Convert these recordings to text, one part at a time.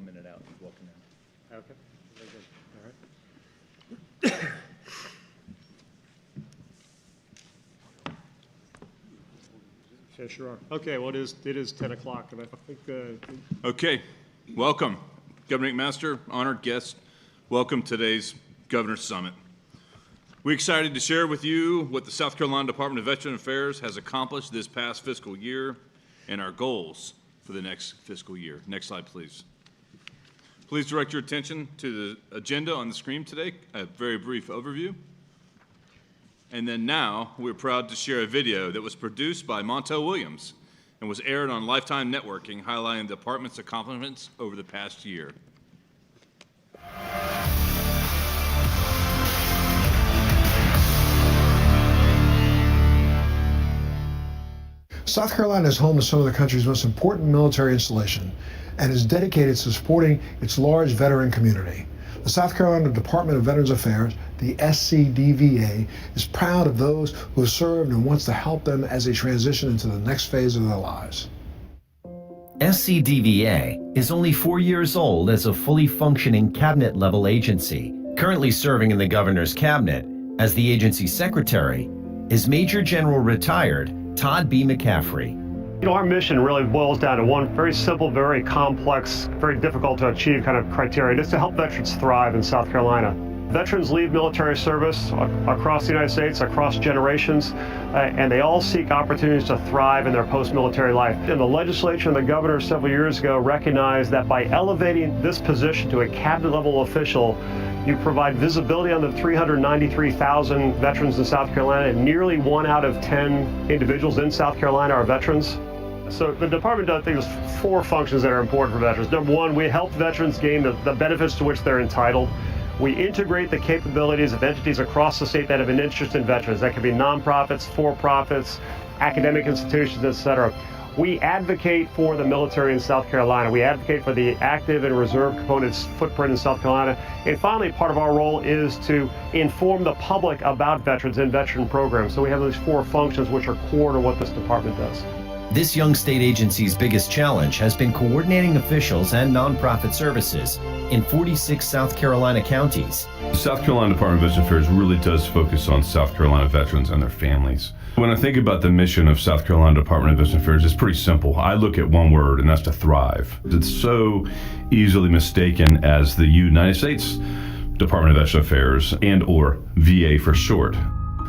come in and out. He's walking down. Okay. Very good. All right. Yeah, sure are. Okay, well, it is 10 o'clock, and I think... Okay, welcome. Governor McMaster, honored guests, welcome to today's Governor's Summit. We're excited to share with you what the South Carolina Department of Veteran Affairs has accomplished this past fiscal year and our goals for the next fiscal year. Next slide, please. Please direct your attention to the agenda on the screen today, a very brief overview. And then now, we're proud to share a video that was produced by Montel Williams and was aired on Lifetime Networking, highlighting the department's accomplishments over the past year. South Carolina is home to some of the country's most important military installation and is dedicated to supporting its large veteran community. The South Carolina Department of Veterans Affairs, the SCDVA, is proud of those who have served and wants to help them as they transition into the next phase of their lives. SCDVA is only 4 years old as a fully functioning cabinet-level agency. Currently serving in the governor's cabinet as the agency secretary is Major General retired Todd B. McCaffrey. You know, our mission really boils down to one very simple, very complex, very difficult to achieve kind of criteria, and it's to help veterans thrive in South Carolina. Veterans leave military service across the United States, across generations, and they all seek opportunities to thrive in their post-military life. And the legislature and the governor several years ago recognized that by elevating this position to a cabinet-level official, you provide visibility on the 393,000 veterans in South Carolina, and nearly 1 out of 10 individuals in South Carolina are veterans. So the department does, I think, there's 4 functions that are important for veterans. Number 1, we help veterans gain the benefits to which they're entitled. We integrate the capabilities of entities across the state that have an interest in veterans. That could be nonprofits, for-profits, academic institutions, etc. We advocate for the military in South Carolina. We advocate for the active and reserve components footprint in South Carolina. And finally, part of our role is to inform the public about veterans and veteran programs. So we have those 4 functions which are core to what this department does. This young state agency's biggest challenge has been coordinating officials and nonprofit services in 46 South Carolina counties. The South Carolina Department of Veterans Affairs really does focus on South Carolina veterans and their families. When I think about the mission of South Carolina Department of Veterans Affairs, it's pretty simple. I look at one word, and that's to thrive. It's so easily mistaken as the United States Department of Veterans Affairs, and or VA for short.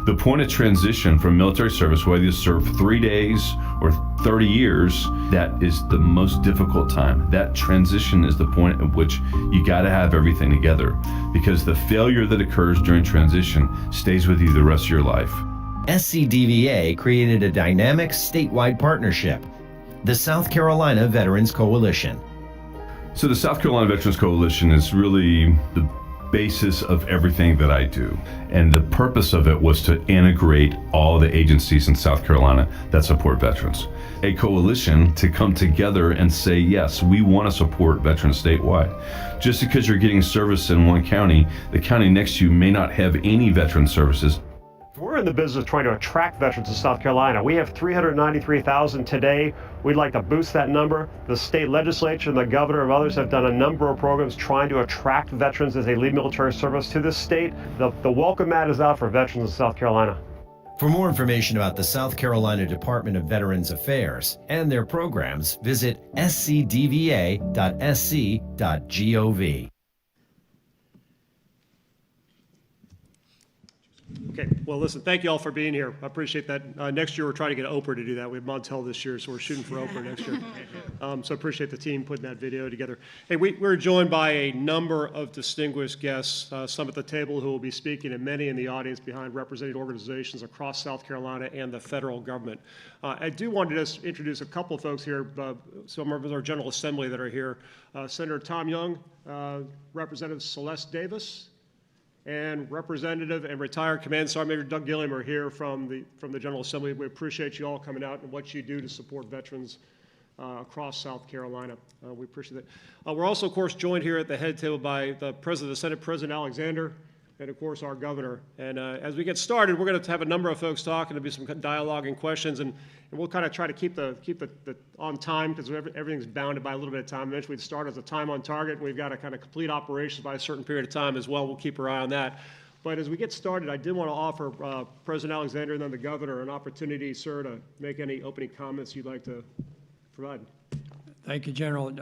The point of transition from military service, whether you serve 3 days or 30 years, that is the most difficult time. That transition is the point at which you got to have everything together, because the failure that occurs during transition stays with you the rest of your life. SCDVA created a dynamic statewide partnership, the South Carolina Veterans Coalition. So the South Carolina Veterans Coalition is really the basis of everything that I do. And the purpose of it was to integrate all the agencies in South Carolina that support veterans. A coalition to come together and say, yes, we want to support veterans statewide. Just because you're getting service in one county, the county next to you may not have any veteran services. We're in the business of trying to attract veterans to South Carolina. We have 393,000 today. We'd like to boost that number. The state legislature and the governor and others have done a number of programs trying to attract veterans as they leave military service to this state. The welcome mat is out for veterans in South Carolina. For more information about the South Carolina Department of Veterans Affairs and their programs, visit scdva.sc.gov. Okay, well, listen, thank you all for being here. I appreciate that. Next year, we're trying to get Oprah to do that. We have Montel this year, so we're shooting for Oprah next year. So I appreciate the team putting that video together. Hey, we're joined by a number of distinguished guests, some at the table who will be speaking, and many in the audience behind represented organizations across South Carolina and the federal government. I do want to just introduce a couple of folks here, some of our General Assembly that are here. Senator Tom Young, Representative Celeste Davis, and Representative and retired Command Sergeant Major Doug Gilliam are here from the General Assembly. We appreciate you all coming out and what you do to support veterans across South Carolina. We appreciate that. We're also, of course, joined here at the head table by the President of the Senate, President Alexander, and of course our governor. And as we get started, we're going to have a number of folks talk, and there'll be some dialogue and questions, and we'll kind of try to keep the on time, because everything's bounded by a little bit of time. Eventually, we'd start as a time on target, and we've got to kind of complete operations by a certain period of time as well. We'll keep our eye on that. But as we get started, I did want to offer President Alexander and then the governor an opportunity, sir, to make any opening comments you'd like to provide. Thank you, General.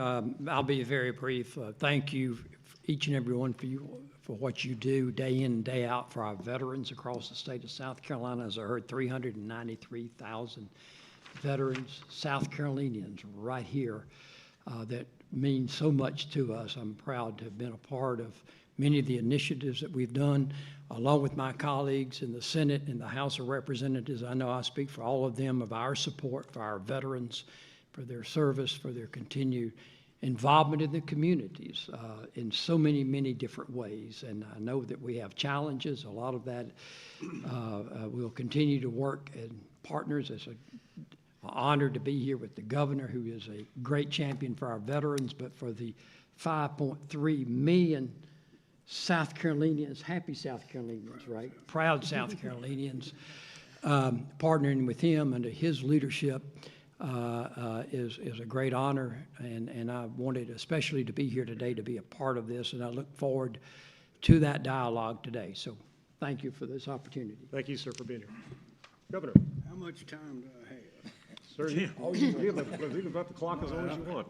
I'll be very brief. Thank you, each and every one for what you do day in and day out for our veterans across the state of South Carolina. As I heard, 393,000 veterans, South Carolinians right here that mean so much to us. I'm proud to have been a part of many of the initiatives that we've done, along with my colleagues in the Senate and the House of Representatives. I know I speak for all of them of our support for our veterans, for their service, for their continued involvement in the communities in so many, many different ways. And I know that we have challenges. A lot of that we'll continue to work as partners. It's an honor to be here with the governor, who is a great champion for our veterans, but for the 5.3 million South Carolinians, happy South Carolinians, right? Proud South Carolinians, partnering with him under his leadership is a great honor, and I wanted especially to be here today to be a part of this, and I look forward to that dialogue today. So thank you for this opportunity. Thank you, sir, for being here. Governor. How much time do I have? Sir, you can vote the clock as long as you want.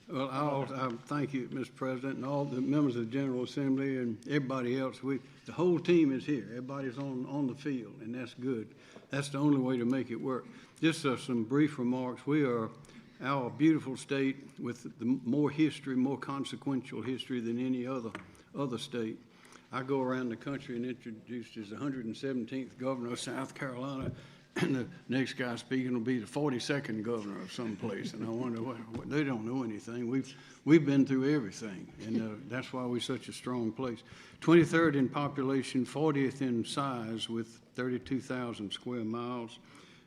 Well, I thank you, Mr. President, and all the members of the General Assembly and everybody else. The whole team is here. Everybody's on the field, and that's good. That's the only way to make it work. Just some brief remarks. We are our beautiful state with the more history, more consequential history than any other state. I go around the country and introduced as the 117th governor of South Carolina, and the next guy speaking will be the 42nd governor of some place. And I wonder what they don't know anything. We've been through everything, and that's why we're such a strong place. 23rd in population, 40th in size, with 32,000 square miles.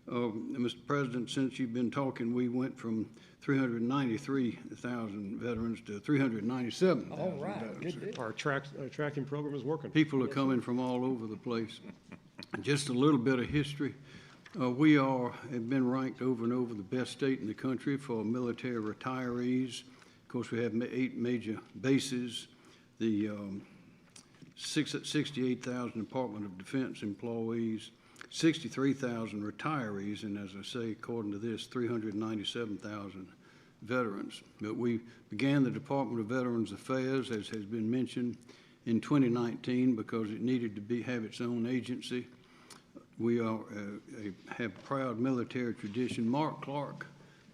Mr. President, since you've been talking, we went from 393,000 veterans to 397,000 veterans. Our tracking program is working. People are coming from all over the place. Just a little bit of history. We have been ranked over and over the best state in the country for military retirees. Of course, we have 8 major bases. The 68,000 Department of Defense employees, 63,000 retirees, and as I say, according to this, 397,000 veterans. But we began the Department of Veterans Affairs, as has been mentioned, in 2019 because it needed to have its own agency. We have proud military tradition. Mark Clark,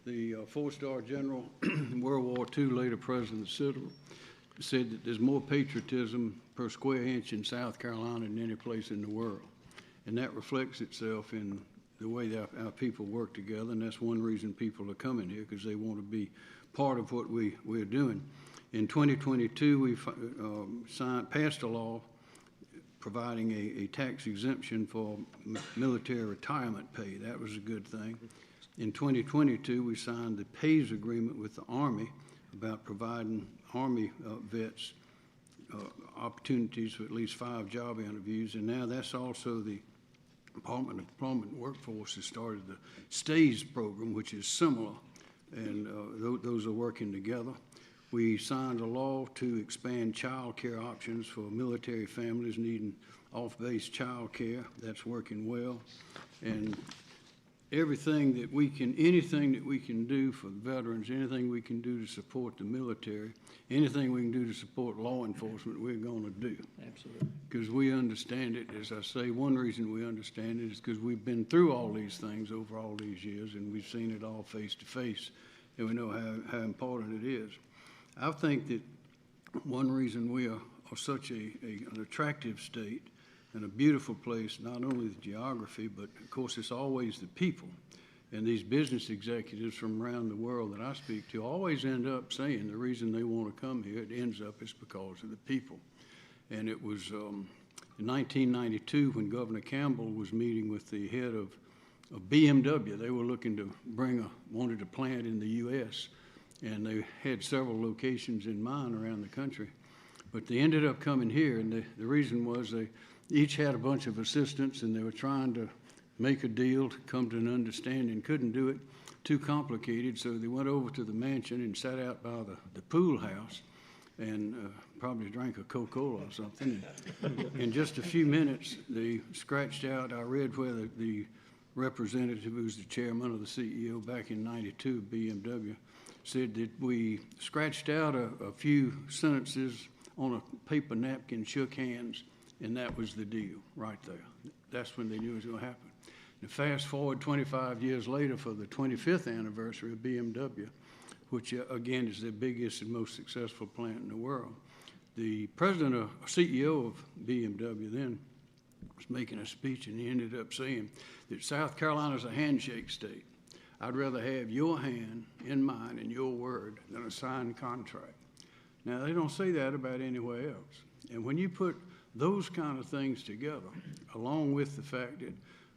the 4-star general in World War II, later President of the Citadel, said that there's more patriotism per square inch in South Carolina than any place in the world. And that reflects itself in the way that our people work together, and that's one reason people are coming here, because they want to be part of what we're doing. In 2022, we passed a law providing a tax exemption for military retirement pay. That was a good thing. In 2022, we signed the PAYS agreement with the Army about providing Army vets opportunities for at least 5 job interviews, and now that's also the Department of Employment and Workforce has started the STAYS program, which is similar, and those are working together. We signed a law to expand child care options for military families needing off-base child care. That's working well. And anything that we can do for the veterans, anything we can do to support the military, anything we can do to support law enforcement, we're going to do. Absolutely. Because we understand it. As I say, one reason we understand it is because we've been through all these things over all these years, and we've seen it all face to face, and we know how important it is. I think that one reason we are such an attractive state and a beautiful place, not only the geography, but of course it's always the people. And these business executives from around the world that I speak to always end up saying the reason they want to come here, it ends up is because of the people. And it was in 1992 when Governor Campbell was meeting with the head of BMW. They were looking to wanted a plant in the U.S., and they had several locations in mind around the country. But they ended up coming here, and the reason was they each had a bunch of assistants, and they were trying to make a deal to come to an understanding. Couldn't do it, too complicated, so they went over to the mansion and sat out by the pool house and probably drank a Coca-Cola or something. And in just a few minutes, they scratched out, I read where the representative who's the chairman of the CEO back in '92, BMW, said that we scratched out a few sentences on a paper napkin, shook hands, and that was the deal right there. That's when they knew it was going to happen. And fast forward 25 years later for the 25th anniversary of BMW, which again is the biggest and most successful plant in the world. The president or CEO of BMW then was making a speech, and he ended up saying that South Carolina's a handshake state. I'd rather have your hand in mine and your word than a signed contract. Now, they don't say that about anywhere else. And when you put those kind of things together, along with the fact that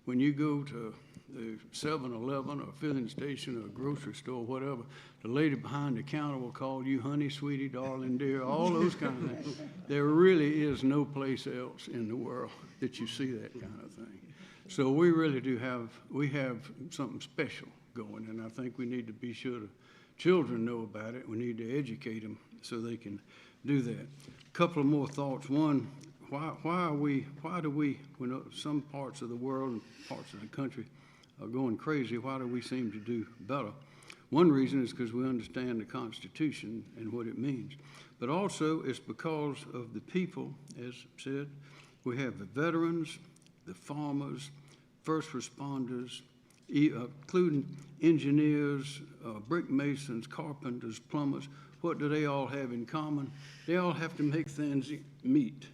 when you go to the 7-Eleven or filling station or grocery store, whatever, the lady behind the counter will call you honey, sweetie, darling, dear, all those kind of things. There really is no place else in the world that you see that kind of thing. So we really do have something special going, and I think we need to be sure the children know about it. We need to educate them so they can do that. A couple of more thoughts. One, why do we, when some parts of the world and parts of the country are going crazy, why do we seem to do better? One reason is because we understand the Constitution and what it means. But also it's because of the people, as said. We have the veterans, the farmers, first responders, including engineers, brick masons, carpenters, plumbers. What do they all have in common? They all have to make things meet.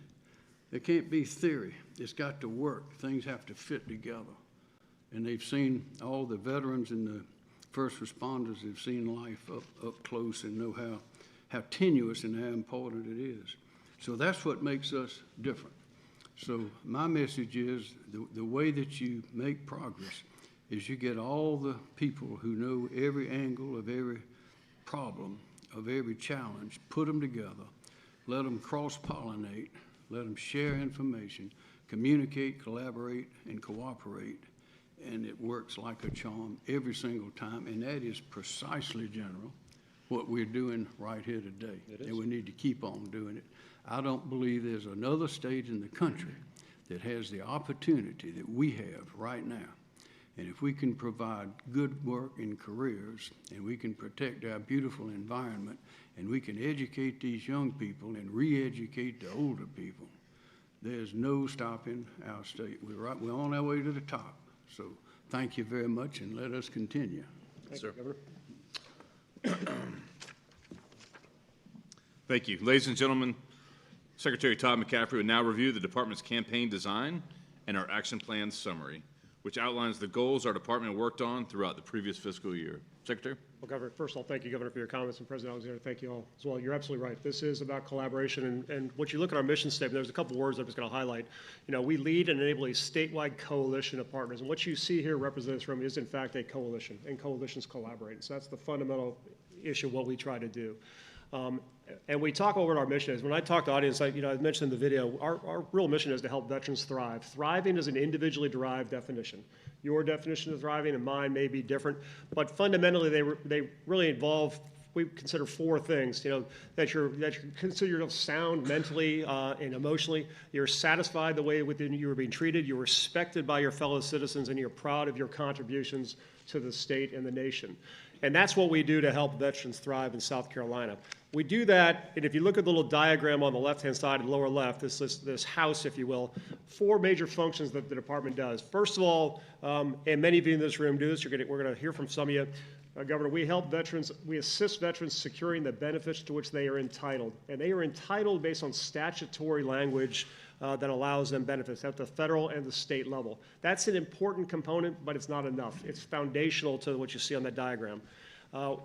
There can't be theory. It's got to work. Things have to fit together. And they've seen, all the veterans and the first responders have seen life up close and know how tenuous and how important it is. So that's what makes us different. So my message is the way that you make progress is you get all the people who know every angle of every problem, of every challenge, put them together, let them cross-pollinate, let them share information, communicate, collaborate, and cooperate, and it works like a charm every single time, and that is precisely, General, what we're doing right here today. And we need to keep on doing it. I don't believe there's another state in the country that has the opportunity that we have right now. And if we can provide good work and careers, and we can protect our beautiful environment, and we can educate these young people and re-educate the older people, there's no stopping our state. We're on our way to the top. So thank you very much, and let us continue. Thank you, Governor. Thank you. Ladies and gentlemen, Secretary Todd McCaffrey will now review the department's campaign design and our action plan summary, which outlines the goals our department worked on throughout the previous fiscal year. Secretary? Well, Governor, first of all, thank you, Governor, for your comments, and President Alexander, thank you all as well. You're absolutely right. This is about collaboration, and what you look at our mission statement, there's a couple words I'm just going to highlight. You know, we lead and enable a statewide coalition of partners, and what you see here represented from is, in fact, a coalition, and coalitions collaborate. So that's the fundamental issue of what we try to do. And we talk over what our mission is. When I talk to audience, I mentioned in the video, our real mission is to help veterans thrive. Thriving is an individually derived definition. Your definition of thriving and mine may be different, but fundamentally they really involve, we consider four things, that you consider yourself sound mentally and emotionally, you're satisfied the way within you are being treated, you're respected by your fellow citizens, and you're proud of your contributions to the state and the nation. And that's what we do to help veterans thrive in South Carolina. We do that, and if you look at the little diagram on the left-hand side and lower left, this house, if you will, four major functions that the department does. First of all, and many of you in this room do this, we're going to hear from some of you, Governor, we assist veterans securing the benefits to which they are entitled. And they are entitled based on statutory language that allows them benefits at the federal and the state level. That's an important component, but it's not enough. It's foundational to what you see on that diagram.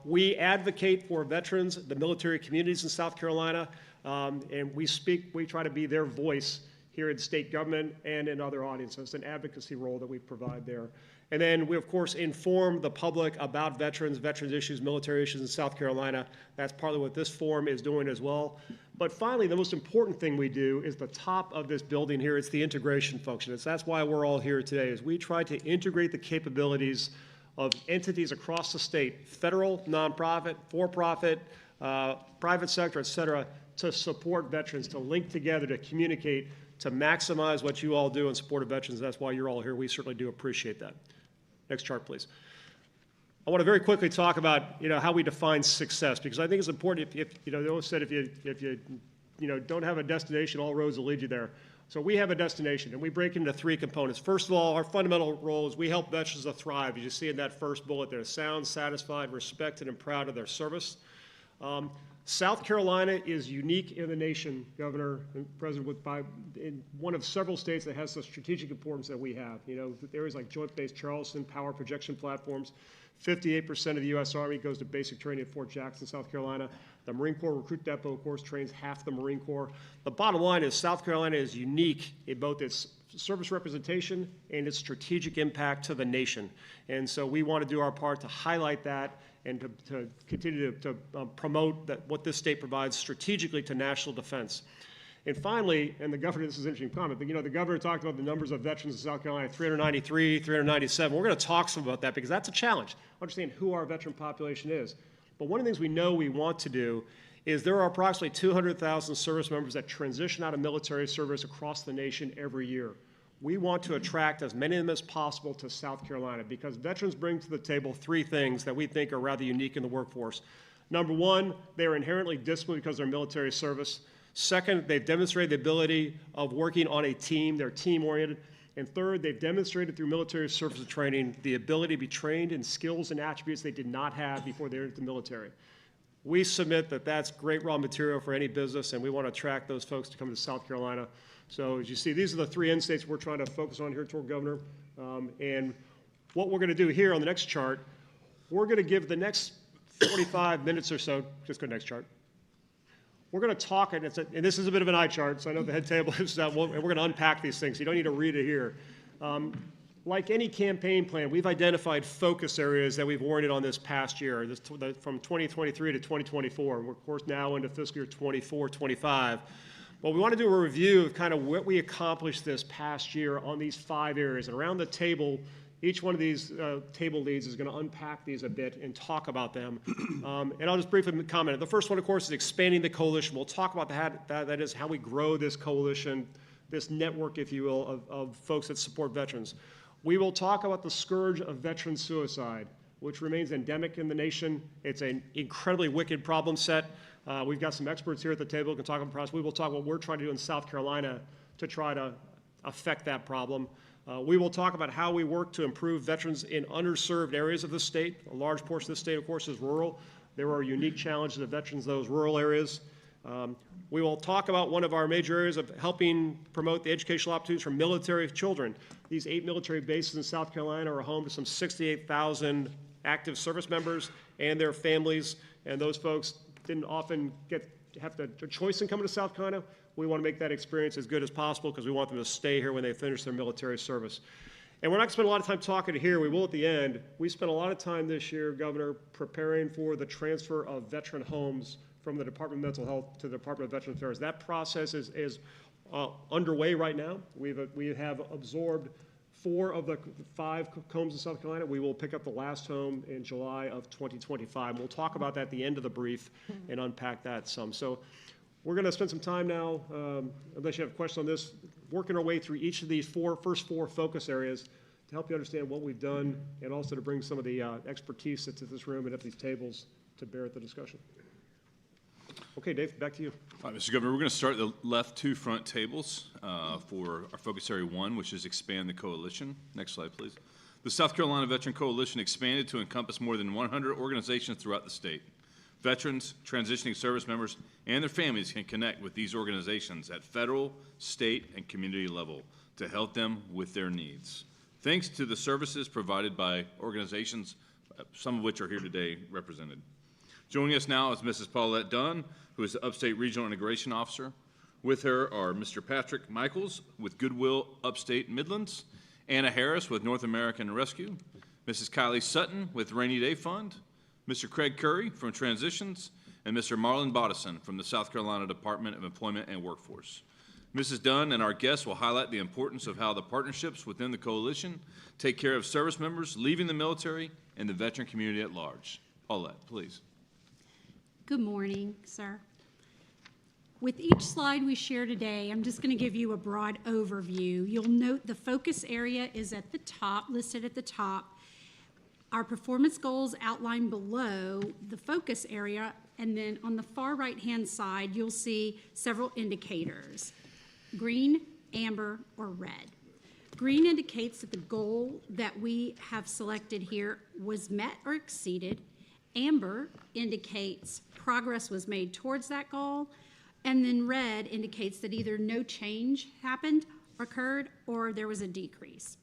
We advocate for veterans, the military communities in South Carolina, and we try to be their voice here in state government and in other audiences, an advocacy role that we provide there. And then we, of course, inform the public about veterans issues, military issues in South Carolina. That's partly what this forum is doing as well. But finally, the most important thing we do is the top of this building here. It's the integration function. That's why we're all here today, is we try to integrate the capabilities of entities across the state, federal, nonprofit, for-profit, private sector, et cetera, to support veterans, to link together, to communicate, to maximize what you all do in support of veterans. That's why you're all here. We certainly do appreciate that. Next chart, please. I want to very quickly talk about, how we define success, because I think it's important. If they always said if you don't have a destination, all roads will lead you there. So we have a destination, and we break into three components. First of all, our fundamental role is we help veterans to thrive. As you see in that first bullet there, sound, satisfied, respected, and proud of their service. South Carolina is unique in the nation, Governor and President, in one of several states that has the strategic importance that we have. Areas like Joint Base Charleston, power projection platforms. 58% of the U.S. Army goes to basic training at Fort Jackson, South Carolina. The Marine Corps Recruit Depot, of course, trains half the Marine Corps. The bottom line is South Carolina is unique in both its service representation and its strategic impact to the nation. And so we want to do our part to highlight that and to continue to promote what this state provides strategically to national defense. And finally, and the governor, this is an interesting comment, but the governor talked about the numbers of veterans in South Carolina, 393, 397. We're going to talk some about that because that's a challenge, understand who our veteran population is. But one of the things we know we want to do is there are approximately 200,000 service members that transition out of military service across the nation every year. We want to attract as many of them as possible to South Carolina because veterans bring to the table three things that we think are rather unique in the workforce. Number one, they are inherently disciplined because of their military service. Second, they've demonstrated the ability of working on a team. They're team-oriented. And third, they've demonstrated through military service training the ability to be trained in skills and attributes they did not have before they entered the military. We submit that that's great raw material for any business, and we want to attract those folks to come to South Carolina. So as you see, these are the three end states we're trying to focus on here toward Governor. And what we're going to do here on the next chart, we're going to give the next 45 minutes or so, just go next chart. We're going to talk, and this is a bit of an eye chart, so I know the head table is that, and we're going to unpack these things. You don't need to read it here. Like any campaign plan, we've identified focus areas that we've oriented on this past year, from 2023 to 2024. We're, of course, now into fiscal year 24-25. But we want to do a review of kind of what we accomplished this past year on these 5 areas. And around the table, each one of these table leads is going to unpack these a bit and talk about them. And I'll just briefly comment. The first one, of course, is expanding the coalition. We'll talk about that is how we grow this coalition, this network, if you will, of folks that support veterans. We will talk about the scourge of veteran suicide, which remains endemic in the nation. It's an incredibly wicked problem set. We've got some experts here at the table who can talk about the process. We will talk about what we're trying to do in South Carolina to try to affect that problem. We will talk about how we work to improve veterans in underserved areas of the state. A large portion of the state, of course, is rural. There are unique challenges of veterans in those rural areas. We will talk about one of our major areas of helping promote the educational opportunities for military children. These 8 military bases in South Carolina are home to some 68,000 active service members and their families, and those folks didn't often have the choice in coming to South Carolina. We want to make that experience as good as possible because we want them to stay here when they finish their military service. And we're not going to spend a lot of time talking here. We will at the end. We spent a lot of time this year, Governor, preparing for the transfer of veteran homes from the Department of Mental Health to the Department of Veterans Affairs. That process is underway right now. We have absorbed 4 of the 5 homes in South Carolina. We will pick up the last home in July of 2025. We'll talk about that at the end of the brief and unpack that some. So we're going to spend some time now, unless you have a question on this, working our way through each of these first four focus areas to help you understand what we've done and also to bring some of the expertise that's at this room and at these tables to bear at the discussion. Okay, Dave, back to you. All right, Mr. Governor, we're going to start the left 2 front tables for our focus area 1, which is expand the coalition. Next slide, please. The South Carolina Veteran Coalition expanded to encompass more than 100 organizations throughout the state. Veterans, transitioning service members, and their families can connect with these organizations at federal, state, and community level to help them with their needs. Thanks to the services provided by organizations, some of which are here today represented. Joining us now is Mrs. Paulette Dunn, who is the Upstate Regional Integration Officer. With her are Mr. Patrick Michaels with Goodwill Upstate Midlands, Anna Harris with North American Rescue, Mrs. Kylie Sutton with Rainy Day Fund, Mr. Craig Curry from Transitions, and Mr. Marlon Bodison from the South Carolina Department of Employment and Workforce. Mrs. Dunn and our guests will highlight the importance of how the partnerships within the coalition take care of service members leaving the military and the veteran community at large. Paulette, please. Good morning, sir. With each slide we share today, I'm just going to give you a broad overview. You'll note the focus area is at the top, listed at the top. Our performance goals outlined below the focus area, and then on the far right-hand side, you'll see several indicators: green, amber, or red. Green indicates that the goal that we have selected here was met or exceeded. Amber indicates progress was made towards that goal. And then red indicates that either no change occurred, or there was a decrease.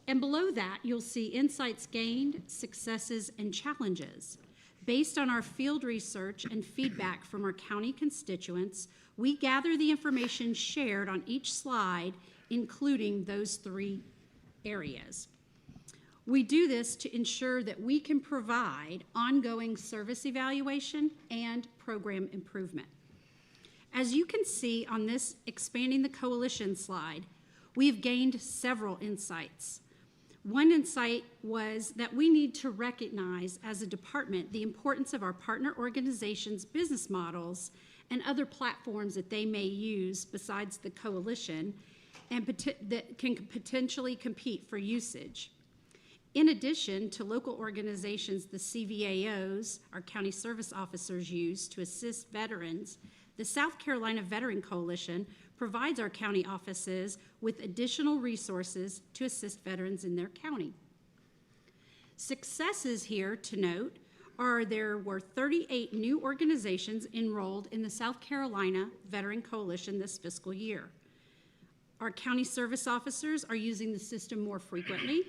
And below that, you'll see insights gained, successes, and challenges. Based on our field research and feedback from our county constituents, we gather the information shared on each slide, including those three areas. We do this to ensure that we can provide ongoing service evaluation and program improvement. As you can see on this Expanding the Coalition slide, we've gained several insights. One insight was that we need to recognize as a department the importance of our partner organizations' business models and other platforms that they may use besides the coalition and that can potentially compete for usage. In addition to local organizations the CVAOs, our county service officers, use to assist veterans, the South Carolina Veteran Coalition provides our county offices with additional resources to assist veterans in their county. Successes here to note are there were 38 new organizations enrolled in the South Carolina Veteran Coalition this fiscal year. Our county service officers are using the system more frequently,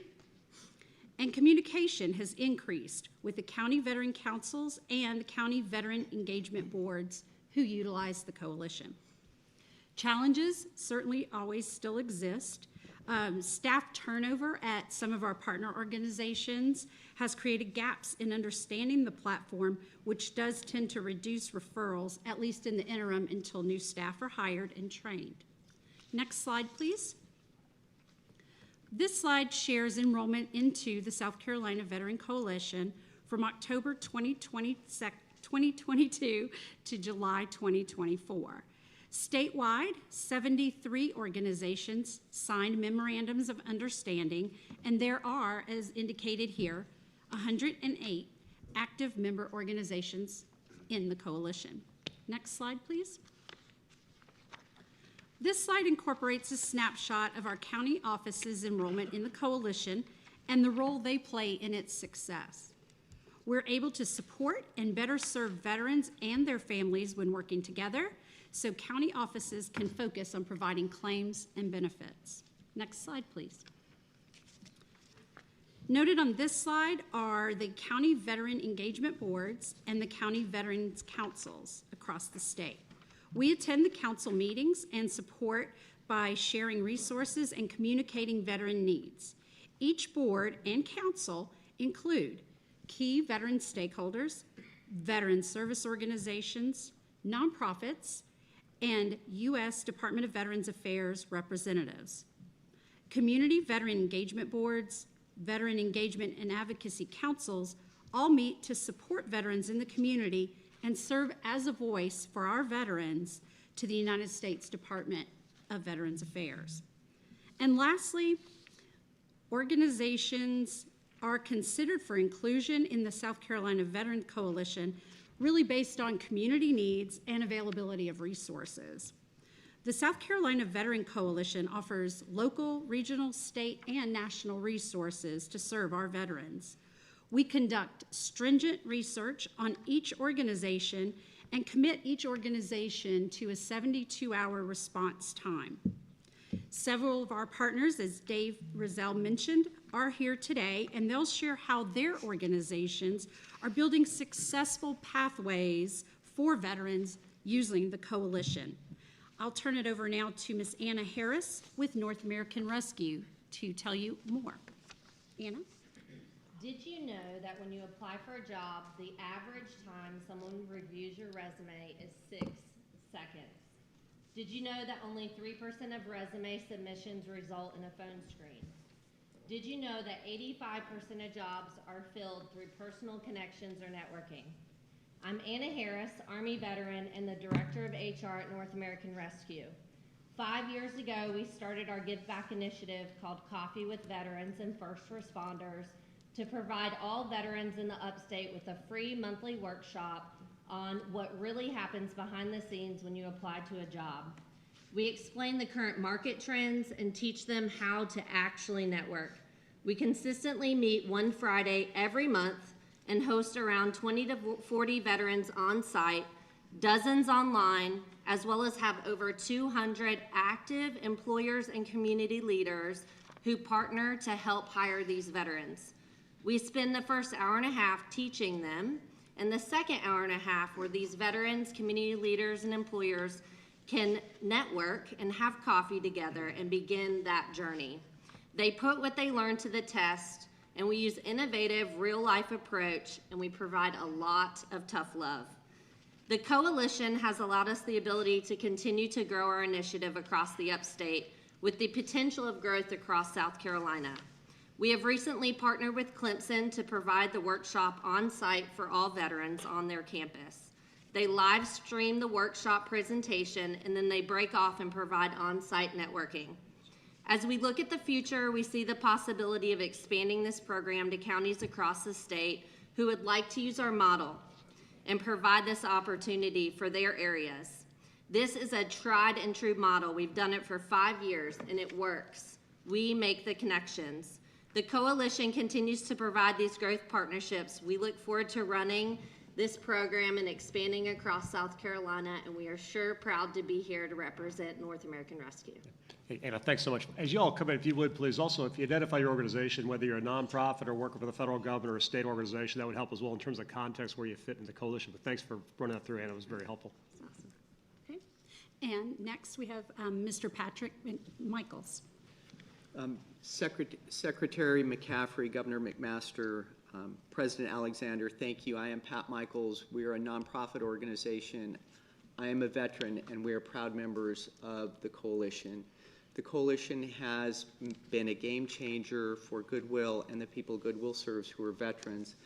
and communication has increased with the county veteran councils and the county veteran engagement boards who utilize the coalition. Challenges certainly always still exist. Staff turnover at some of our partner organizations has created gaps in understanding the platform, which does tend to reduce referrals, at least in the interim, until new staff are hired and trained. Next slide, please. This slide shares enrollment into the South Carolina Veteran Coalition from October 2022 to July 2024. Statewide, 73 organizations signed memorandums of understanding, and there are, as indicated here, 108 active member organizations in the coalition. Next slide, please. This slide incorporates a snapshot of our county offices' enrollment in the coalition and the role they play in its success. We're able to support and better serve veterans and their families when working together, so county offices can focus on providing claims and benefits. Next slide, please. Noted on this slide are the county veteran engagement boards and the county veterans councils across the state. We attend the council meetings and support by sharing resources and communicating veteran needs. Each board and council include key veteran stakeholders, veteran service organizations, nonprofits, and U.S. Department of Veterans Affairs representatives. Community veteran engagement boards, veteran engagement and advocacy councils all meet to support veterans in the community and serve as a voice for our veterans to the United States Department of Veterans Affairs. And lastly, organizations are considered for inclusion in the South Carolina Veteran Coalition, really based on community needs and availability of resources. The South Carolina Veteran Coalition offers local, regional, state, and national resources to serve our veterans. We conduct stringent research on each organization and commit each organization to a 72-hour response time. Several of our partners, as Dave Rozelle mentioned, are here today, and they'll share how their organizations are building successful pathways for veterans using the coalition. I'll turn it over now to Miss Anna Harris with North American Rescue to tell you more. Anna? Did you know that when you apply for a job, the average time someone reviews your resume is 6 seconds? Did you know that only 3% of resume submissions result in a phone screen? Did you know that 85% of jobs are filled through personal connections or networking? I'm Anna Harris, Army veteran and the Director of HR at North American Rescue. 5 years ago, we started our Give Back initiative called Coffee with Veterans and First Responders to provide all veterans in the upstate with a free monthly workshop on what really happens behind the scenes when you apply to a job. We explain the current market trends and teach them how to actually network. We consistently meet one Friday every month and host around 20 to 40 veterans on site, dozens online, as well as have over 200 active employers and community leaders who partner to help hire these veterans. We spend the first hour and a half teaching them, and the second hour and a half where these veterans, community leaders, and employers can network and have coffee together and begin that journey. They put what they learned to the test, and we use innovative, real-life approach, and we provide a lot of tough love. The coalition has allowed us the ability to continue to grow our initiative across the upstate with the potential of growth across South Carolina. We have recently partnered with Clemson to provide the workshop on site for all veterans on their campus. They live stream the workshop presentation, and then they break off and provide on-site networking. As we look at the future, we see the possibility of expanding this program to counties across the state who would like to use our model and provide this opportunity for their areas. This is a tried and true model. We've done it for 5 years, and it works. We make the connections. The coalition continues to provide these growth partnerships. We look forward to running this program and expanding across South Carolina, and we are sure proud to be here to represent North American Rescue. Hey, Anna, thanks so much. As you all come in, if you would, please, also, if you identify your organization, whether you're a nonprofit or working for the federal government or a state organization, that would help as well in terms of context where you fit in the coalition. But thanks for running that through, Anna. It was very helpful. That's awesome. Okay. And next we have Mr. Patrick Michaels. Secretary McCaffrey, Governor McMaster, President Alexander, thank you. I am Pat Michaels. We are a nonprofit organization. I am a veteran, and we are proud members of the coalition. The coalition has been a game changer for Goodwill and the people Goodwill serves who are veterans.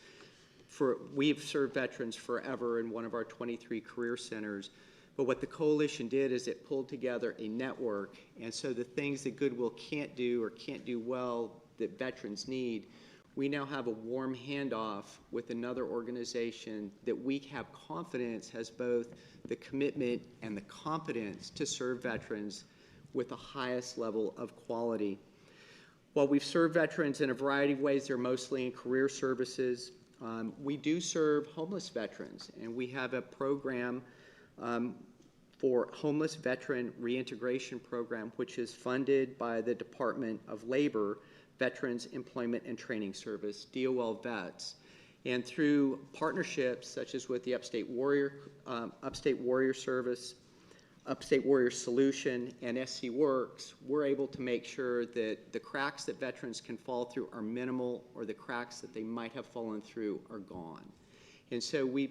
We've served veterans forever in one of our 23 career centers. But what the coalition did is it pulled together a network, and so the things that Goodwill can't do or can't do well that veterans need, we now have a warm handoff with another organization that we have confidence has both the commitment and the competence to serve veterans with the highest level of quality. While we've served veterans in a variety of ways, they're mostly in career services. We do serve homeless veterans, and we have a program for homeless veteran reintegration program, which is funded by the Department of Labor, Veterans Employment and Training Service, DOL Vets. And through partnerships such as with the Upstate Warrior Service, Upstate Warrior Solution, and SC Works, we're able to make sure that the cracks that veterans can fall through are minimal, or the cracks that they might have fallen through are gone. And so we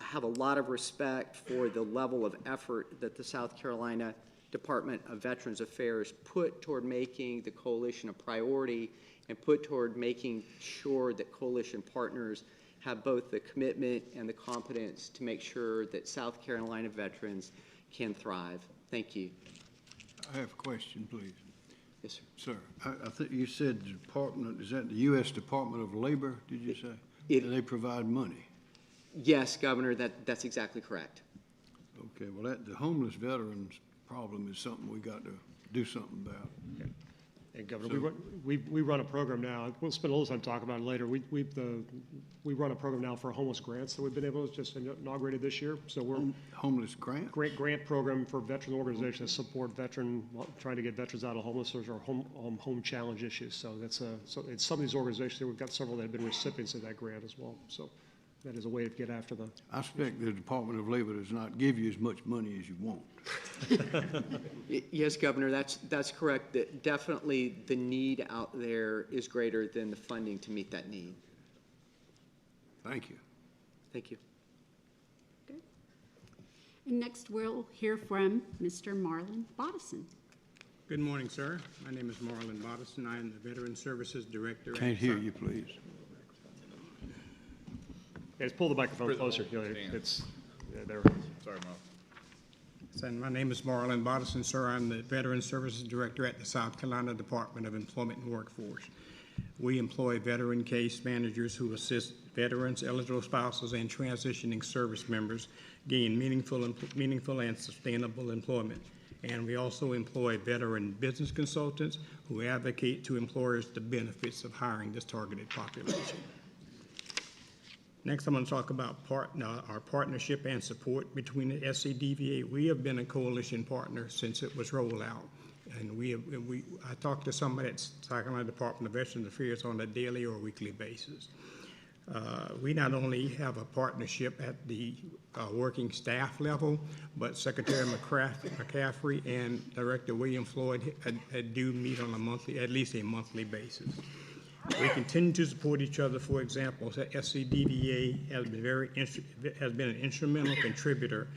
have a lot of respect for the level of effort that the South Carolina Department of Veterans Affairs put toward making the coalition a priority and put toward making sure that coalition partners have both the commitment and the competence to make sure that South Carolina veterans can thrive. Thank you. I have a question, please. Yes, sir. Sir, I think you said the department, is that the U.S. Department of Labor, did you say? Do they provide money? Yes, Governor, that's exactly correct. Okay, well, the homeless veterans problem is something we got to do something about. Okay. And Governor, we run a program now. We'll spend a little time talking about it later. We run a program now for homeless grants that we've been able to just inaugurated this year. So we're homeless grant grant program for veteran organizations that support trying to get veterans out of homelessness or home challenge issues. So that's so it's some of these organizations. We've got several that have been recipients of that grant as well. So that is a way to get after the. I expect the Department of Labor does not give you as much money as you want. Yes, Governor, that's correct. That definitely the need out there is greater than the funding to meet that need. Thank you. Thank you. And next, we'll hear from Mr. Marlon Bodison. Good morning, sir. My name is Marlon Bodison. I am the Veteran Services Director. Can't hear you, please. Guys, pull the microphone closer. It's there. Sorry, Mark. So, my name is Marlon Bodison, sir. I'm the Veteran Services Director at the South Carolina Department of Employment and Workforce. We employ veteran case managers who assist veterans, eligible spouses, and transitioning service members gain meaningful and sustainable employment. And we also employ veteran business consultants who advocate to employers the benefits of hiring this targeted population. Next, I'm going to talk about our partnership and support between the SCDVA. We have been a coalition partner since it was rolled out. And I talk to somebody at South Carolina Department of Veterans Affairs on a daily or weekly basis. We not only have a partnership at the working staff level, but Secretary McCaffrey and Director William Floyd do meet on at least a monthly basis. We continue to support each other. For example, SCDVA has been an instrumental contributor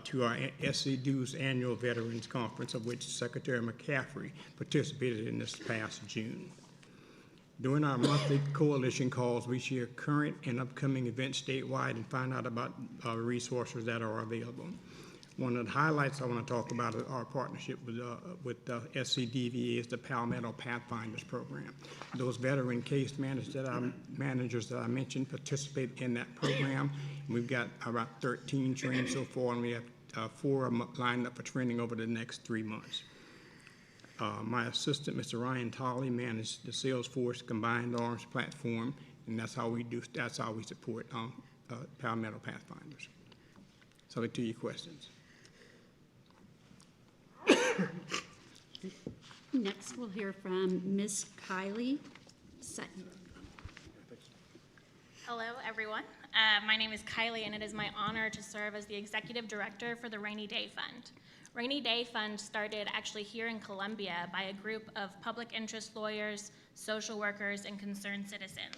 to our SCDU's annual Veterans Conference, of which Secretary McCaffrey participated in this past June. During our monthly coalition calls, we share current and upcoming events statewide and find out about resources that are available. One of the highlights I want to talk about is our partnership with SCDVA is the Palmetto Pathfinders program. Those veteran case managers that I mentioned participate in that program. We've got about 13 trained so far, and we have 4 lined up for training over the next 3 months. My assistant, Mr. Ryan Tolley, managed the Salesforce Combined Arms platform, and that's how we support Palmetto Pathfinders. So to your questions. Next, we'll hear from Ms. Kylie Sutton. Hello, everyone. My name is Kylie, and it is my honor to serve as the Executive Director for the Rainy Day Fund. Rainy Day Fund started actually here in Columbia by a group of public interest lawyers, social workers, and concerned citizens.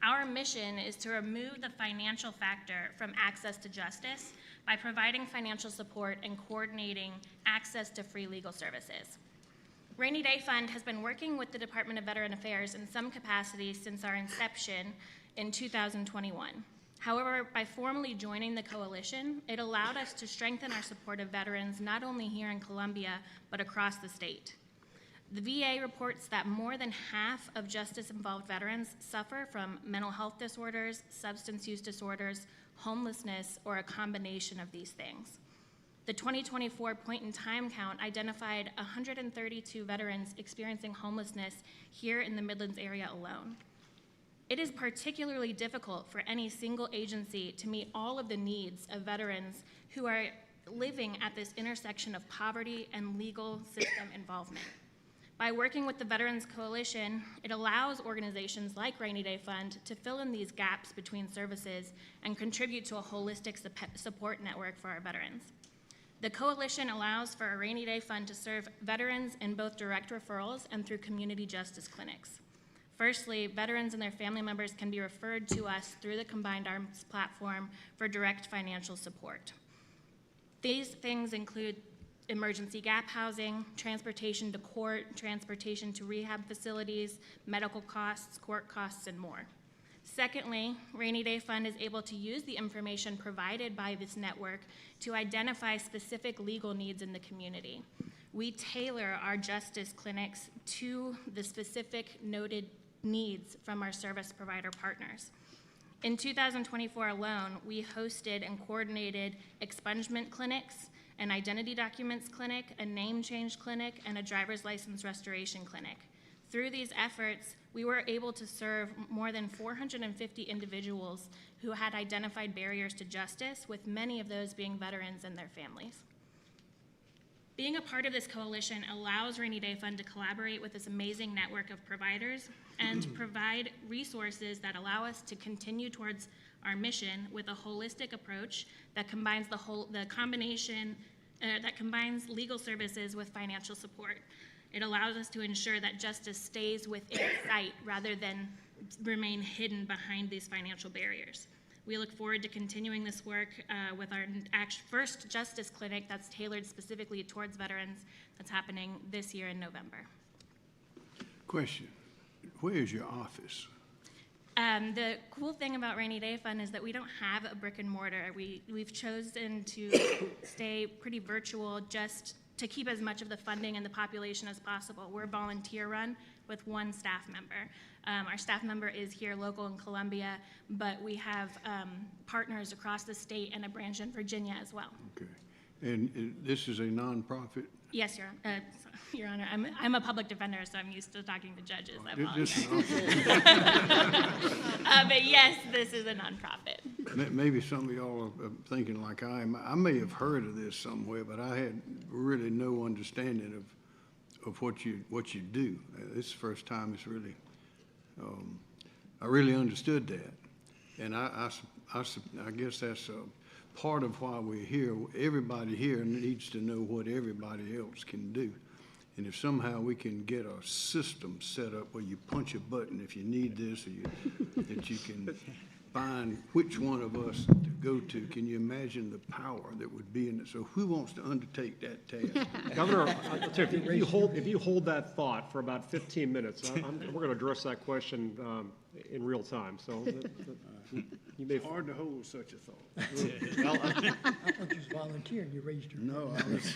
Our mission is to remove the financial factor from access to justice by providing financial support and coordinating access to free legal services. Rainy Day Fund has been working with the Department of Veteran Affairs in some capacity since our inception in 2021. However, by formally joining the coalition, it allowed us to strengthen our support of veterans not only here in Columbia, but across the state. The VA reports that more than half of justice-involved veterans suffer from mental health disorders, substance use disorders, homelessness, or a combination of these things. The 2024 point-in-time count identified 132 veterans experiencing homelessness here in the Midlands area alone. It is particularly difficult for any single agency to meet all of the needs of veterans who are living at this intersection of poverty and legal system involvement. By working with the Veterans Coalition, it allows organizations like Rainy Day Fund to fill in these gaps between services and contribute to a holistic support network for our veterans. The coalition allows for a Rainy Day Fund to serve veterans in both direct referrals and through community justice clinics. Firstly, veterans and their family members can be referred to us through the Combined Arms platform for direct financial support. These things include emergency gap housing, transportation to court, transportation to rehab facilities, medical costs, court costs, and more. Secondly, Rainy Day Fund is able to use the information provided by this network to identify specific legal needs in the community. We tailor our justice clinics to the specific noted needs from our service provider partners. In 2024 alone, we hosted and coordinated expungement clinics, an identity documents clinic, a name change clinic, and a driver's license restoration clinic. Through these efforts, we were able to serve more than 450 individuals who had identified barriers to justice, with many of those being veterans and their families. Being a part of this coalition allows Rainy Day Fund to collaborate with this amazing network of providers and to provide resources that allow us to continue towards our mission with a holistic approach that combines that combines legal services with financial support. It allows us to ensure that justice stays within sight rather than remain hidden behind these financial barriers. We look forward to continuing this work with our first justice clinic that's tailored specifically towards veterans that's happening this year in November. Question, where is your office? The cool thing about Rainy Day Fund is that we don't have a brick and mortar. We've chosen to stay pretty virtual just to keep as much of the funding and the population as possible. We're volunteer run with one staff member. Our staff member is here local in Columbia, but we have partners across the state and a branch in Virginia as well. Okay. And this is a nonprofit? Yes, Your Honor. I'm a public defender, so I'm used to talking to judges. I apologize. But yes, this is a nonprofit. Maybe some of y'all are thinking like I am. I may have heard of this somewhere, but I had really no understanding of what you do. This is the first time it's really, I really understood that. And I guess that's part of why we're here. Everybody here needs to know what everybody else can do. And if somehow we can get a system set up where you punch a button if you need this, or that you can find which one of us to go to, can you imagine the power that would be in it? So who wants to undertake that task? Governor, I'll tell you, if you hold that thought for about 15 minutes, we're going to address that question in real time. So you may. It's hard to hold such a thought. I thought you was volunteering, you raised your. No, I was.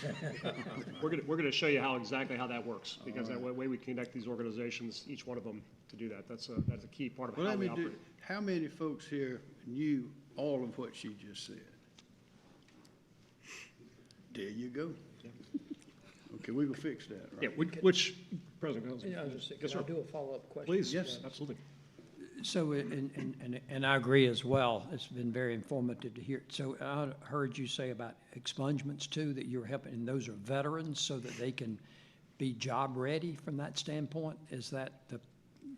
We're going to show you exactly how that works, because that way we connect these organizations, each one of them, to do that. That's a key part of how we operate. How many folks here knew all of what she just said? There you go. Yeah. Okay, we will fix that, right? Yeah, which President Council? Yeah, can I do a follow-up question? Please. Yes. Absolutely. So, and I agree as well. It's been very informative to hear. So I heard you say about expungements too, that you're helping, and those are veterans so that they can be job ready from that standpoint. Is that the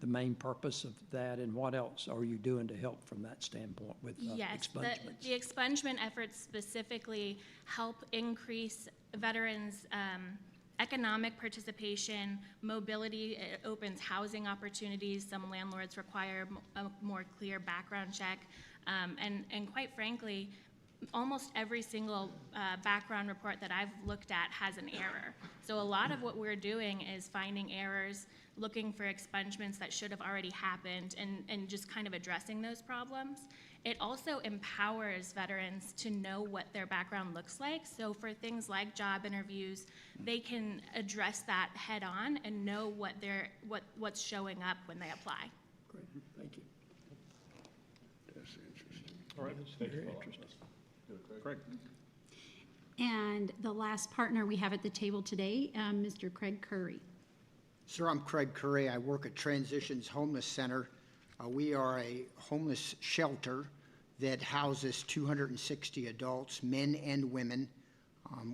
main purpose of that, and what else are you doing to help from that standpoint with expungements? The expungement efforts specifically help increase veterans' economic participation, mobility. It opens housing opportunities. Some landlords require a more clear background check, and quite frankly, almost every single background report that I've looked at has an error. So a lot of what we're doing is finding errors, looking for expungements that should have already happened, and just kind of addressing those problems. It also empowers veterans to know what their background looks like. So for things like job interviews, they can address that head on and know what's showing up when they apply. Great, thank you. That's interesting. All right. Very interesting. Craig. And the last partner we have at the table today, Mr. Craig Curry. Sir, I'm Craig Curry. I work at Transitions Homeless Center. We are a homeless shelter that houses 260 adults, men and women.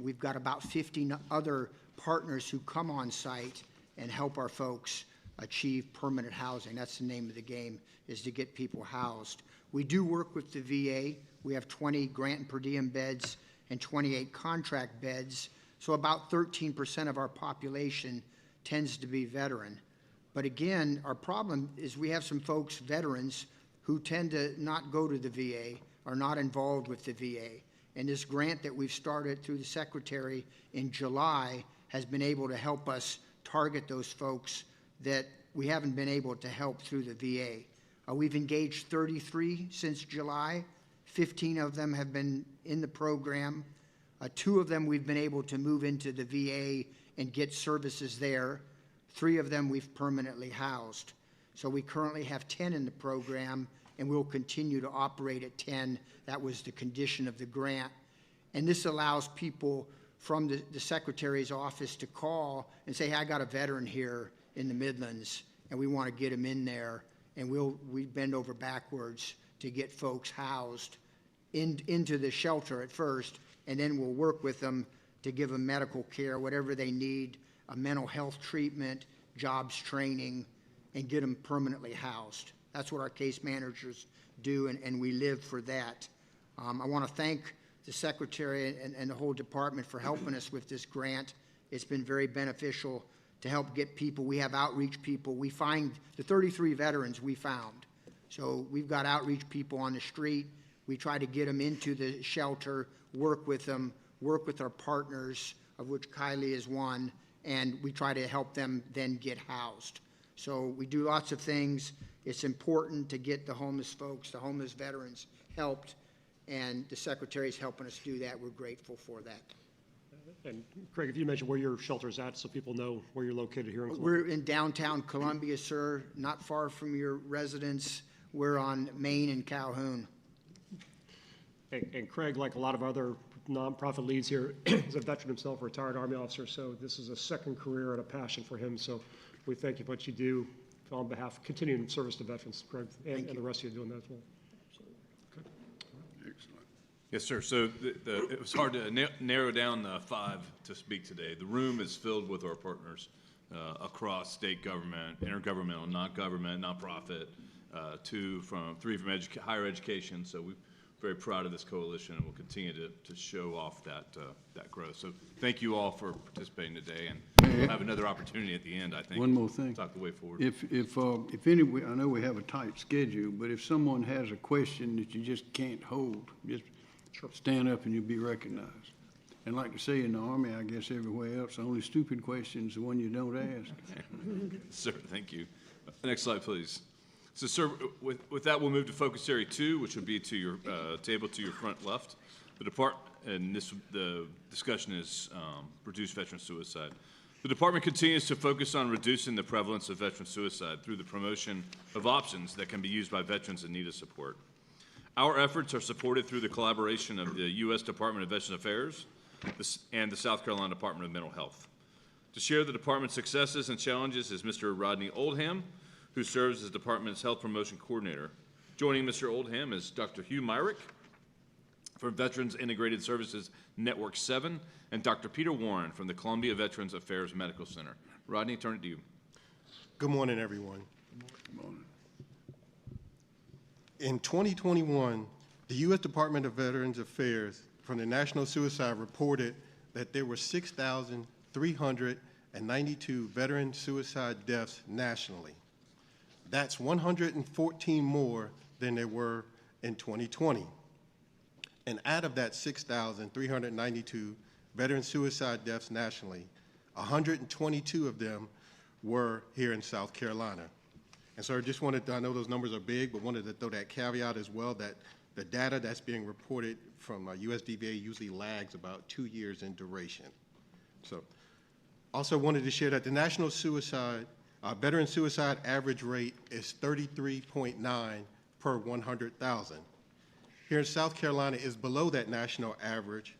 We've got about 50 other partners who come on site and help our folks achieve permanent housing. That's the name of the game, is to get people housed. We do work with the VA. We have 20 grant and per diem beds and 28 contract beds. So about 13% of our population tends to be veteran. But again, our problem is we have some folks, veterans, who tend to not go to the VA, are not involved with the VA. And this grant that we've started through the Secretary in July has been able to help us target those folks that we haven't been able to help through the VA. We've engaged 33 since July. 15 of them have been in the program. 2 of them we've been able to move into the VA and get services there. 3 of them we've permanently housed. So we currently have 10 in the program, and we'll continue to operate at 10. That was the condition of the grant. And this allows people from the Secretary's office to call and say, hey, I got a veteran here in the Midlands, and we want to get him in there. And we bend over backwards to get folks housed into the shelter at first, and then we'll work with them to give them medical care, whatever they need, a mental health treatment, jobs training, and get them permanently housed. That's what our case managers do, and we live for that. I want to thank the Secretary and the whole department for helping us with this grant. It's been very beneficial to help get people. We have outreach people. We find the 33 veterans we found. So we've got outreach people on the street. We try to get them into the shelter, work with them, work with our partners, of which Kylie is one, and we try to help them then get housed. So we do lots of things. It's important to get the homeless folks, the homeless veterans helped, and the Secretary's helping us do that. We're grateful for that. And Craig, if you mentioned where your shelter is at, so people know where you're located here in Columbia. We're in downtown Columbia, sir, not far from your residence. We're on Main and Calhoun. And Craig, like a lot of other nonprofit leads here, is a veteran himself, a retired Army officer, so this is a second career and a passion for him. So we thank you for what you do on behalf of continuing service to veterans, Craig, and the rest of you doing that as well. So, okay. Excellent. Yes, sir. So it was hard to narrow down the 5 to speak today. The room is filled with our partners across state government, intergovernmental, non-government, nonprofit, 3 from higher education. So we're very proud of this coalition, and we'll continue to show off that growth. So thank you all for participating today, and we'll have another opportunity at the end, I think. One more thing. Talk the way forward. If any, I know we have a tight schedule, but if someone has a question that you just can't hold, just stand up and you'll be recognized. And like to say in the Army, I guess everywhere else, the only stupid question is the one you don't ask. Sir, thank you. Next slide, please. So, sir, with that, we'll move to focus area 2, which would be to your table to your front left. The discussion is reduce veteran suicide. The department continues to focus on reducing the prevalence of veteran suicide through the promotion of options that can be used by veterans in need of support. Our efforts are supported through the collaboration of the U.S. Department of Veterans Affairs and the South Carolina Department of Mental Health. To share the department's successes and challenges is Mr. Rodney Oldham, who serves as the department's health promotion coordinator. Joining Mr. Oldham is Dr. Hugh Myrick from Veterans Integrated Services Network 7 and Dr. Peter Warren from the Columbia Veterans Affairs Medical Center. Rodney, turn it to you. Good morning, everyone. Good morning. In 2021, the U.S. Department of Veterans Affairs from the National Suicide reported that there were 6,392 veteran suicide deaths nationally. That's 114 more than there were in 2020. And out of that 6,392 veteran suicide deaths nationally, 122 of them were here in South Carolina. And so I just wanted to, I know those numbers are big, but wanted to throw that caveat as well that the data that's being reported from USDVA usually lags about 2 years in duration. So also wanted to share that the national veteran suicide average rate is 33.9 per 100,000. Here in South Carolina is below that national average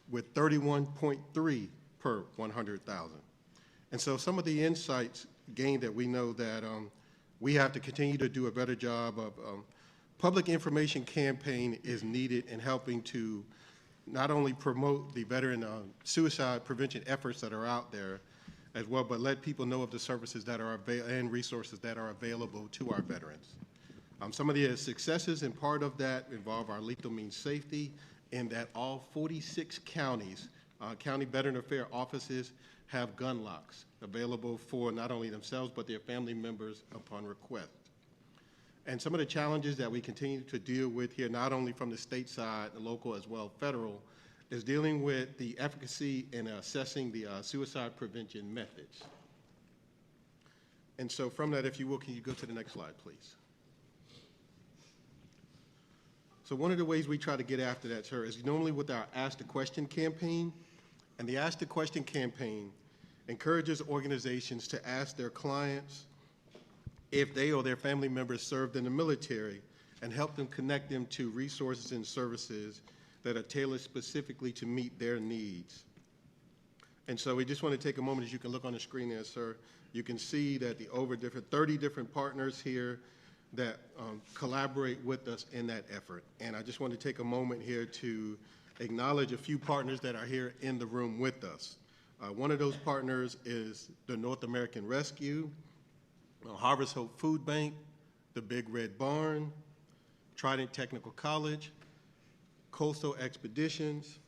with 31.3 per 100,000. And so some of the insights gained that we know that we have to continue to do a better job of public information campaign is needed in helping to not only promote the veteran suicide prevention efforts that are out there as well, but let people know of the services that are and resources that are available to our veterans. Some of the successes and part of that involve our lethal means safety, in that all 46 counties, county veteran affairs offices have gun locks available for not only themselves but their family members upon request. And some of the challenges that we continue to deal with here, not only from the state side, the local as well federal, is dealing with the efficacy in assessing the suicide prevention methods. And so from that, if you will, can you go to the next slide, please? So one of the ways we try to get after that, sir, is normally with our Ask the Question campaign. And the Ask the Question campaign encourages organizations to ask their clients if they or their family members served in the military and help them connect them to resources and services that are tailored specifically to meet their needs. And so we just want to take a moment, as you can look on the screen there, sir, you can see that the over 30 different partners here that collaborate with us in that effort. And I just want to take a moment here to acknowledge a few partners that are here in the room with us. One of those partners is the North American Rescue, Harvest Hope Food Bank, the Big Red Barn, Trident Technical College, Coastal Expeditions,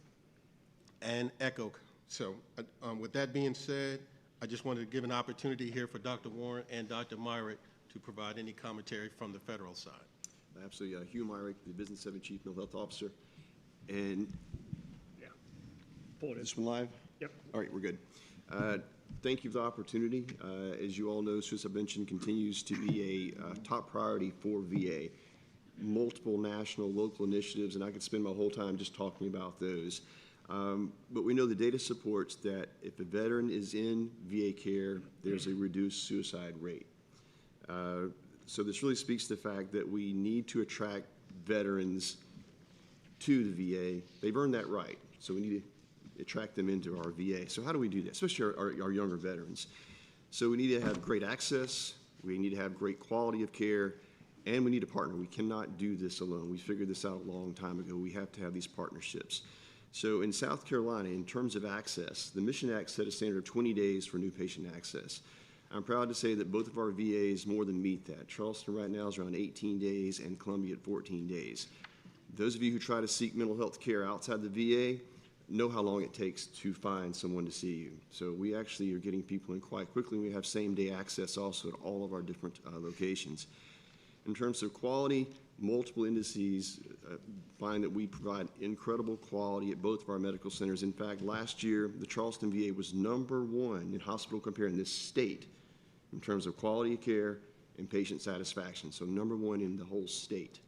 and ECHO. So with that being said, I just wanted to give an opportunity here for Dr. Warren and Dr. Myrick to provide any commentary from the federal side. Absolutely. Hugh Myrick, the Business 7 Chief Mental Health Officer. And Pull it in. this one live? Yep. All right, we're good. Thank you for the opportunity. As you all know, suicide prevention continues to be a top priority for VA. Multiple national, local initiatives, and I could spend my whole time just talking about those. But we know the data supports that if a veteran is in VA care, there's a reduced suicide rate. So this really speaks to the fact that we need to attract veterans to the VA. They've earned that right, so we need to attract them into our VA. So how do we do that, especially our younger veterans? So we need to have great access, we need to have great quality of care, and we need a partner. We cannot do this alone. We figured this out a long time ago. We have to have these partnerships. So in South Carolina, in terms of access, the Mission Act set a standard of 20 days for new patient access. I'm proud to say that both of our VAs more than meet that. Charleston right now is around 18 days and Columbia at 14 days. Those of you who try to seek mental health care outside the VA know how long it takes to find someone to see you. So we actually are getting people in quite quickly. We have same-day access also at all of our different locations. In terms of quality, multiple indices find that we provide incredible quality at both of our medical centers. In fact, last year, the Charleston VA was #1 in hospital compare in this state in terms of quality of care and patient satisfaction. So #1 in the whole state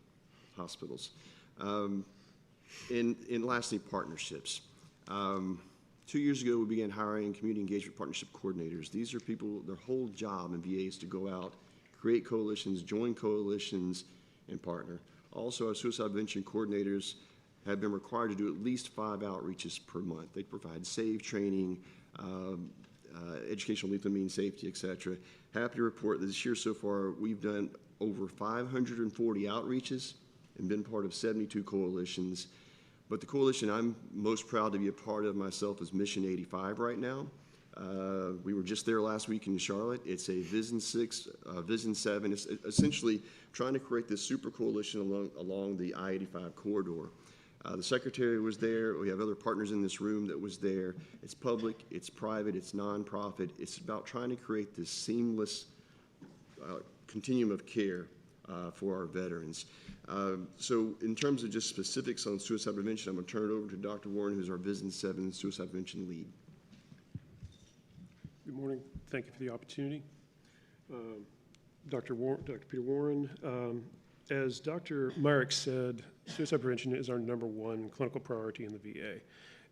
hospitals. And lastly, partnerships. 2 years ago, we began hiring community engagement partnership coordinators. These are people, their whole job in VA is to go out, create coalitions, join coalitions, and partner. Also, our suicide prevention coordinators have been required to do at least 5 outreaches per month. They provide SAVE training, educational lethal means safety, et cetera. Happy to report that this year so far, we've done over 540 outreaches and been part of 72 coalitions. But the coalition I'm most proud to be a part of myself is Mission 85 right now. We were just there last week in Charlotte. It's a Vision 6, Vision 7. It's essentially trying to create this super coalition along the I-85 corridor. The secretary was there. We have other partners in this room that was there. It's public, it's private, it's nonprofit. It's about trying to create this seamless continuum of care for our veterans. So in terms of just specifics on suicide prevention, I'm going to turn it over to Dr. Warren, who's our Vision 7 suicide prevention lead. Good morning. Thank you for the opportunity. Dr. Peter Warren, as Dr. Myrick said, suicide prevention is our #1 clinical priority in the VA.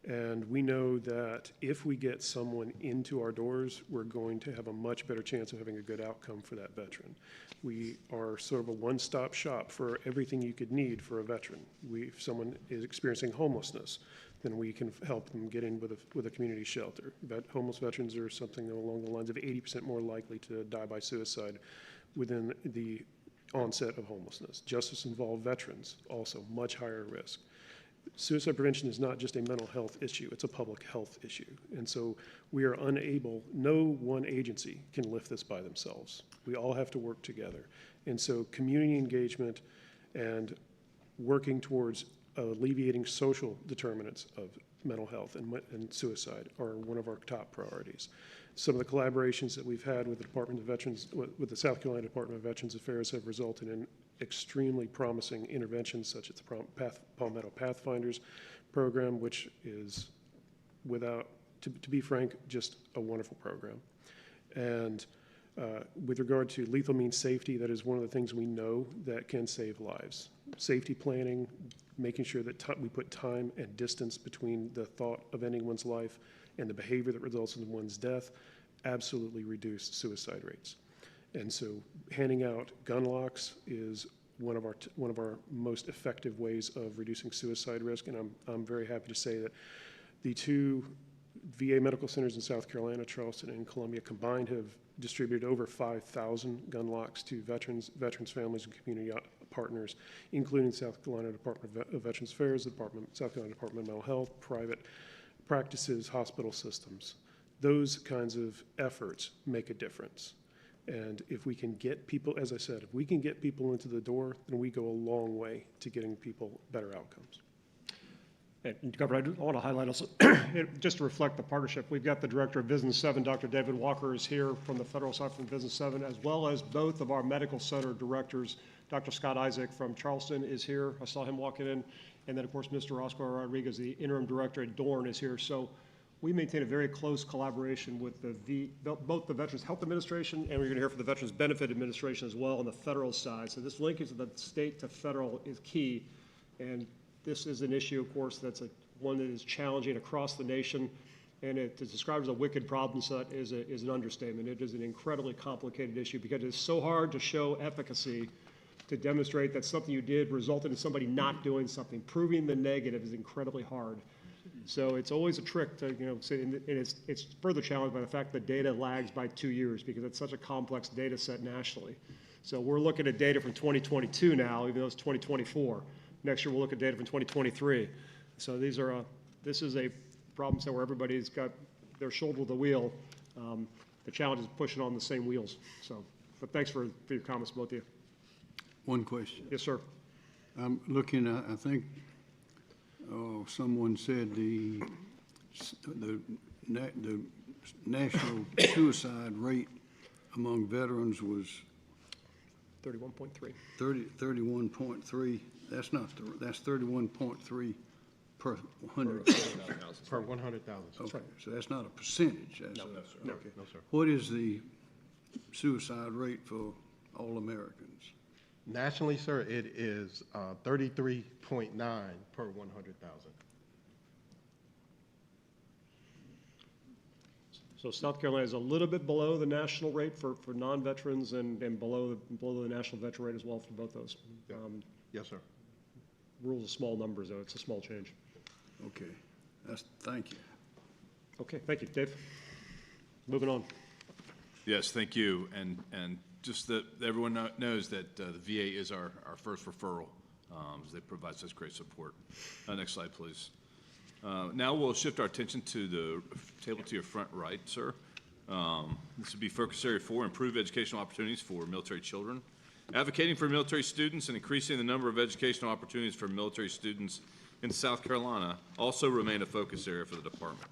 And we know that if we get someone into our doors, we're going to have a much better chance of having a good outcome for that veteran. We are sort of a one-stop shop for everything you could need for a veteran. If someone is experiencing homelessness, then we can help them get in with a community shelter. Homeless veterans are something along the lines of 80% more likely to die by suicide within the onset of homelessness. Justice-involved veterans, also much higher risk. Suicide prevention is not just a mental health issue, it's a public health issue. And so we are unable, no one agency can lift this by themselves. We all have to work together. And so community engagement and working towards alleviating social determinants of mental health and suicide are one of our top priorities. Some of the collaborations that we've had with the Department of Veterans, with the South Carolina Department of Veterans Affairs have resulted in extremely promising interventions such as the Palmetto Pathfinders program, which is, to be frank, just a wonderful program. And with regard to lethal means safety, that is one of the things we know that can save lives. Safety planning, making sure that we put time and distance between the thought of ending one's life and the behavior that results in one's death absolutely reduce suicide rates. And so handing out gun locks is one of our most effective ways of reducing suicide risk. And I'm very happy to say that the 2 VA medical centers in South Carolina, Charleston and Columbia, combined have distributed over 5,000 gun locks to veterans, families, and community partners, including South Carolina Department of Veterans Affairs, South Carolina Department of Mental Health, private practices, hospital systems. Those kinds of efforts make a difference. And if we can get people, as I said, if we can get people into the door, then we go a long way to getting people better outcomes. And Governor, I want to highlight also, just to reflect the partnership, we've got the Director of Business 7, Dr. David Walker, is here from the federal side from Business 7, as well as both of our medical center directors. Dr. Scott Isaac from Charleston is here. I saw him walking in. And then, of course, Mr. Oscar Rodriguez, the interim director at Dorn, is here. So we maintain a very close collaboration with both the Veterans Health Administration, and we're going to hear from the Veterans Benefit Administration as well on the federal side. So this linkage of the state to federal is key. And this is an issue, of course, that's one that is challenging across the nation, and it is described as a wicked problem set is an understatement. It is an incredibly complicated issue because it's so hard to show efficacy to demonstrate that something you did resulted in somebody not doing something. Proving the negative is incredibly hard. So it's always a trick to, say, and it's further challenged by the fact that data lags by 2 years because it's such a complex data set nationally. So we're looking at data from 2022 now, even though it's 2024. Next year, we'll look at data from 2023. So this is a problem set where everybody's got their shoulder to the wheel. The challenge is pushing on the same wheels. So, but thanks for your comments, both of you. One question. Yes, sir. I'm looking at, I think, someone said the national suicide rate among veterans was 31.3. 31.3. That's not that's 31.3 per 100,000. Per 100,000. Okay, so that's not a percentage. That's No, a, no, sir. Okay. No, sir. What is the suicide rate for all Americans? Nationally, sir, it is 33.9 per 100,000. So South Carolina is a little bit below the national rate for non-veterans and below the national veteran rate as well for both those. Yeah. Yes, sir. Rules of small numbers, though. It's a small change. Okay. Thank you. Okay, thank you. Dave? Moving on. Yes, thank you. And just that everyone knows that the VA is our first referral. As they provide such great support. Next slide, please. Now we'll shift our attention to the table to your front right, sir. This would be focus area 4, improve educational opportunities for military children. Advocating for military students and increasing the number of educational opportunities for military students in South Carolina also remain a focus area for the department.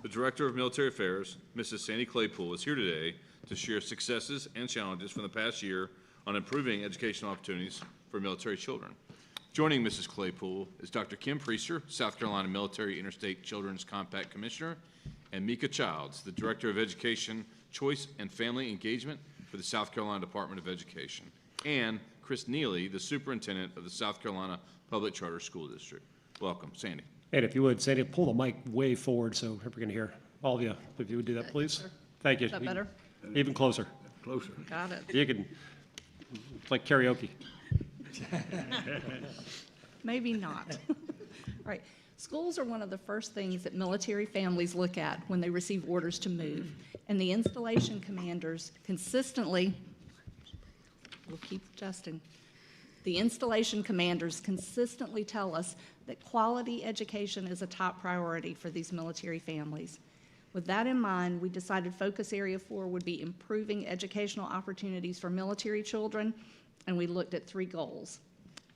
The Director of Military Affairs, Mrs. Sandy Claypool, is here today to share successes and challenges from the past year on improving educational opportunities for military children. Joining Mrs. Claypool is Dr. Kim Priester, South Carolina Military Interstate Children's Compact Commissioner, and Mika Childs, the Director of Education, Choice and Family Engagement for the South Carolina Department of Education, and Chris Neely, the Superintendent of the South Carolina Public Charter School District. Welcome, Sandy. And if you would, Sandy, pull the mic way forward so we can hear all of you. If you would do that, please. Thank you. Is that better? Even closer. Closer. Got it. You can, it's like karaoke. Maybe not. All right. Schools are one of the first things that military families look at when they receive orders to move. And the installation commanders consistently, we'll keep adjusting. The installation commanders consistently tell us that quality education is a top priority for these military families. With that in mind, we decided focus area 4 would be improving educational opportunities for military children, and we looked at 3 goals.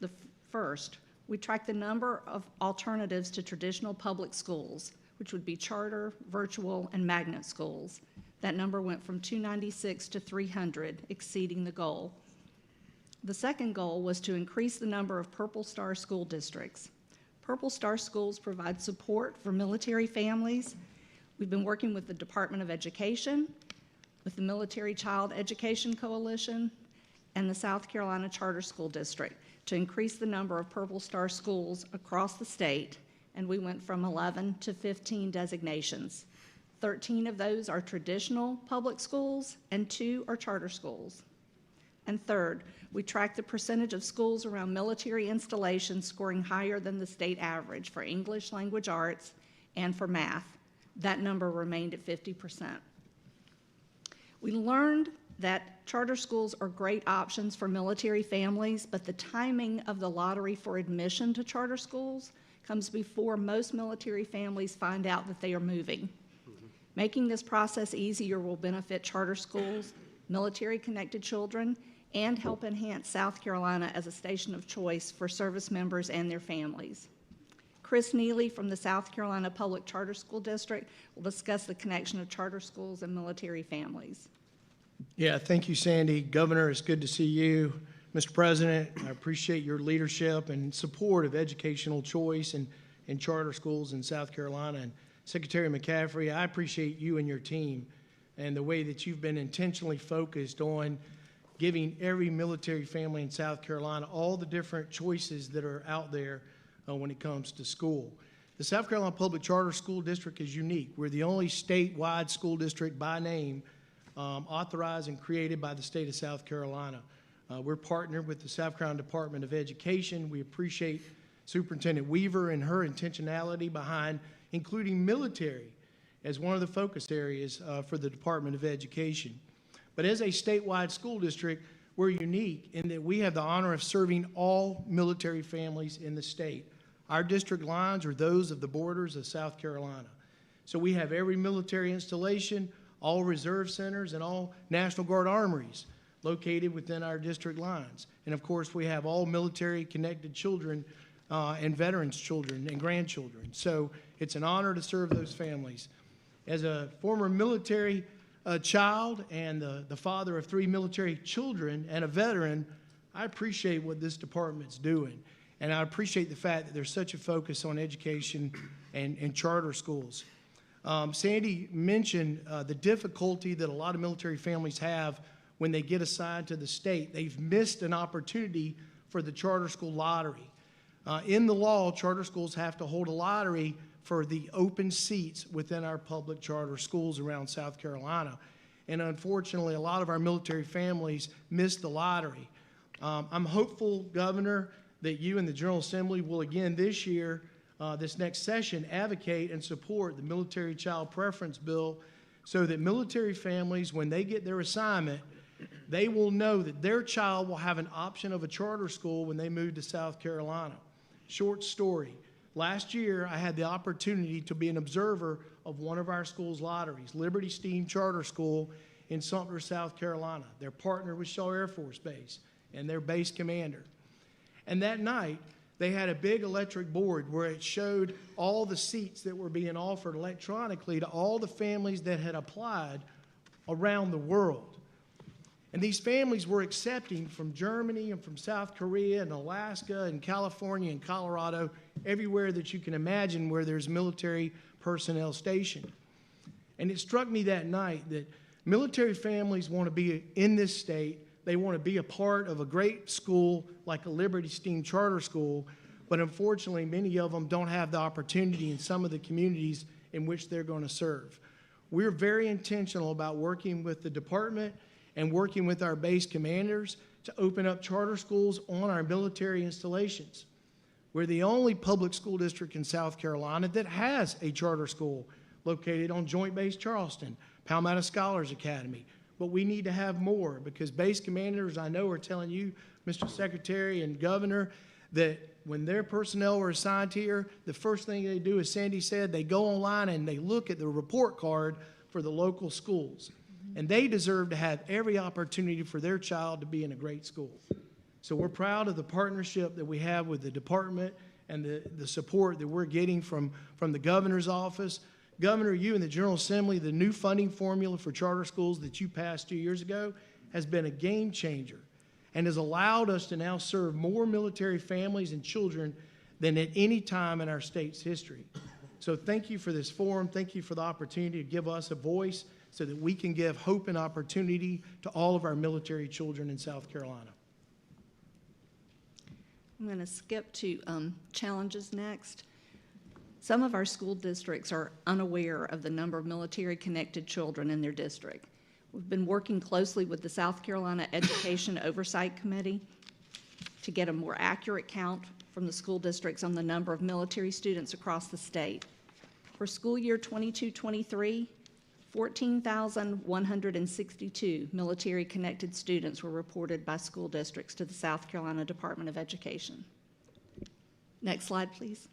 The first, we tracked the number of alternatives to traditional public schools, which would be charter, virtual, and magnet schools. That number went from 296 to 300, exceeding the goal. The second goal was to increase the number of Purple Star school districts. Purple Star schools provide support for military families. We've been working with the Department of Education, with the Military Child Education Coalition, and the South Carolina Charter School District to increase the number of Purple Star schools across the state, and we went from 11 to 15 designations. 13 of those are traditional public schools, and 2 are charter schools. And third, we tracked the percentage of schools around military installations scoring higher than the state average for English language arts and for math. That number remained at 50%. We learned that charter schools are great options for military families, but the timing of the lottery for admission to charter schools comes before most military families find out that they are moving. Making this process easier will benefit charter schools, military-connected children, and help enhance South Carolina as a station of choice for service members and their families. Chris Neely from the South Carolina Public Charter School District will discuss the connection of charter schools and military families. Yeah, thank you, Sandy. Governor, it's good to see you. Mr. President, I appreciate your leadership and support of educational choice and charter schools in South Carolina. And Secretary McCaffrey, I appreciate you and your team and the way that you've been intentionally focused on giving every military family in South Carolina all the different choices that are out there when it comes to school. The South Carolina Public Charter School District is unique. We're the only statewide school district by name authorized and created by the state of South Carolina. We're partnered with the South Carolina Department of Education. We appreciate Superintendent Weaver and her intentionality behind including military as one of the focus areas for the Department of Education. But as a statewide school district, we're unique in that we have the honor of serving all military families in the state. Our district lines are those of the borders of South Carolina. So we have every military installation, all reserve centers, and all National Guard armories located within our district lines. And of course, we have all military-connected children and veterans' children and grandchildren. So it's an honor to serve those families. As a former military child and the father of 3 military children and a veteran, I appreciate what this department's doing. And I appreciate the fact that there's such a focus on education and charter schools. Sandy mentioned the difficulty that a lot of military families have when they get assigned to the state. They've missed an opportunity for the charter school lottery. In the law, charter schools have to hold a lottery for the open seats within our public charter schools around South Carolina. And unfortunately, a lot of our military families missed the lottery. I'm hopeful, Governor, that you and the General Assembly will again this year, this next session, advocate and support the Military Child Preference Bill so that military families, when they get their assignment, they will know that their child will have an option of a charter school when they move to South Carolina. Short story. Last year, I had the opportunity to be an observer of one of our school's lotteries, Liberty Steam Charter School in Sumter, South Carolina. They're partnered with Shaw Air Force Base and their base commander. And that night, they had a big electric board where it showed all the seats that were being offered electronically to all the families that had applied around the world. And these families were accepting from Germany and from South Korea and Alaska and California and Colorado, everywhere that you can imagine where there's military personnel stationed. And it struck me that night that military families want to be in this state. They want to be a part of a great school like a Liberty Steam Charter School, but unfortunately, many of them don't have the opportunity in some of the communities in which they're going to serve. We're very intentional about working with the department and working with our base commanders to open up charter schools on our military installations. We're the only public school district in South Carolina that has a charter school located on Joint Base Charleston, Palmetto Scholars Academy. But we need to have more because base commanders, I know, are telling you, Mr. Secretary and Governor, that when their personnel are assigned here, the first thing they do, as Sandy said, they go online and they look at the report card for the local schools. And they deserve to have every opportunity for their child to be in a great school. So we're proud of the partnership that we have with the department and the support that we're getting from the governor's office. Governor, you and the General Assembly, the new funding formula for charter schools that you passed 2 years ago has been a game changer and has allowed us to now serve more military families and children than at any time in our state's history. So thank you for this forum. Thank you for the opportunity to give us a voice so that we can give hope and opportunity to all of our military children in South Carolina. I'm going to skip to challenges next. Some of our school districts are unaware of the number of military-connected children in their district. We've been working closely with the South Carolina Education Oversight Committee to get a more accurate count from the school districts on the number of military students across the state. For school year 22-23, 14,162 military-connected students were reported by school districts to the South Carolina Department of Education. Next slide, please.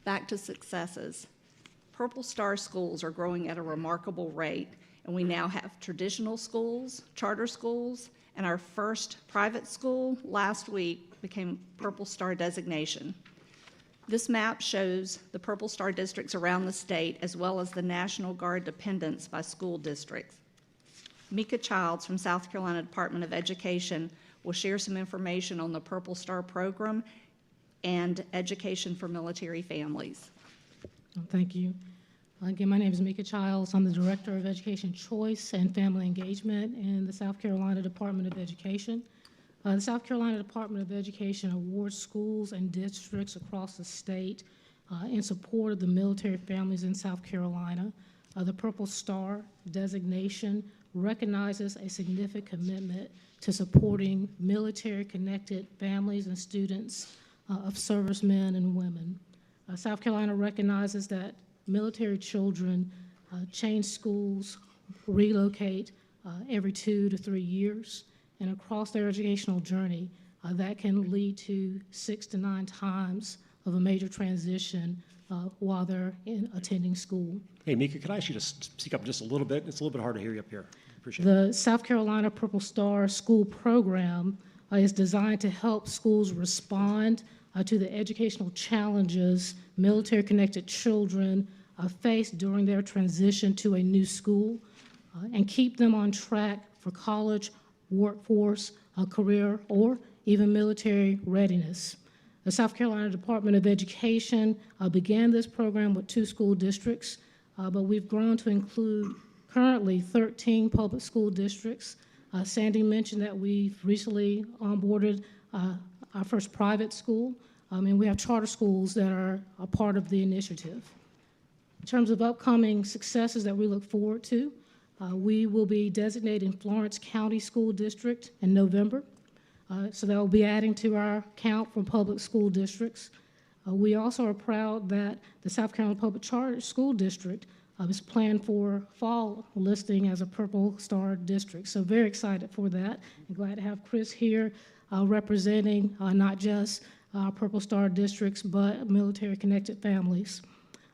Back to successes. Purple Star schools are growing at a remarkable rate, and we now have traditional schools, charter schools, and our first private school last week became Purple Star designation. This map shows the Purple Star districts around the state as well as the National Guard dependents by school districts. Mika Childs from South Carolina Department of Education will share some information on the Purple Star program and education for military families. Thank you. Again, my name is Mika Childs. I'm the Director of Education Choice and Family Engagement in the South Carolina Department of Education. The South Carolina Department of Education awards schools and districts across the state in support of the military families in South Carolina. The Purple Star designation recognizes a significant commitment to supporting military-connected families and students of servicemen and women. South Carolina recognizes that military children change schools, relocate every 2 to 3 years, and across their educational journey, that can lead to 6 to 9 times of a major transition while they're attending school. Hey, Mika, could I ask you to speak up just a little bit? It's a little bit hard to hear you up here. Appreciate it. The South Carolina Purple Star School Program is designed to help schools respond to the educational challenges military-connected children face during their transition to a new school and keep them on track for college, workforce, career, or even military readiness. The South Carolina Department of Education began this program with 2 school districts, but we've grown to include currently 13 public school districts. Sandy mentioned that we've recently onboarded our first private school, and we have charter schools that are a part of the initiative. In terms of upcoming successes that we look forward to, we will be designating Florence County School District in November. So that will be adding to our count for public school districts. We also are proud that the South Carolina Public Charter School District is planned for fall listing as a Purple Star district. So very excited for that. I'm glad to have Chris here representing not just Purple Star districts, but military-connected families.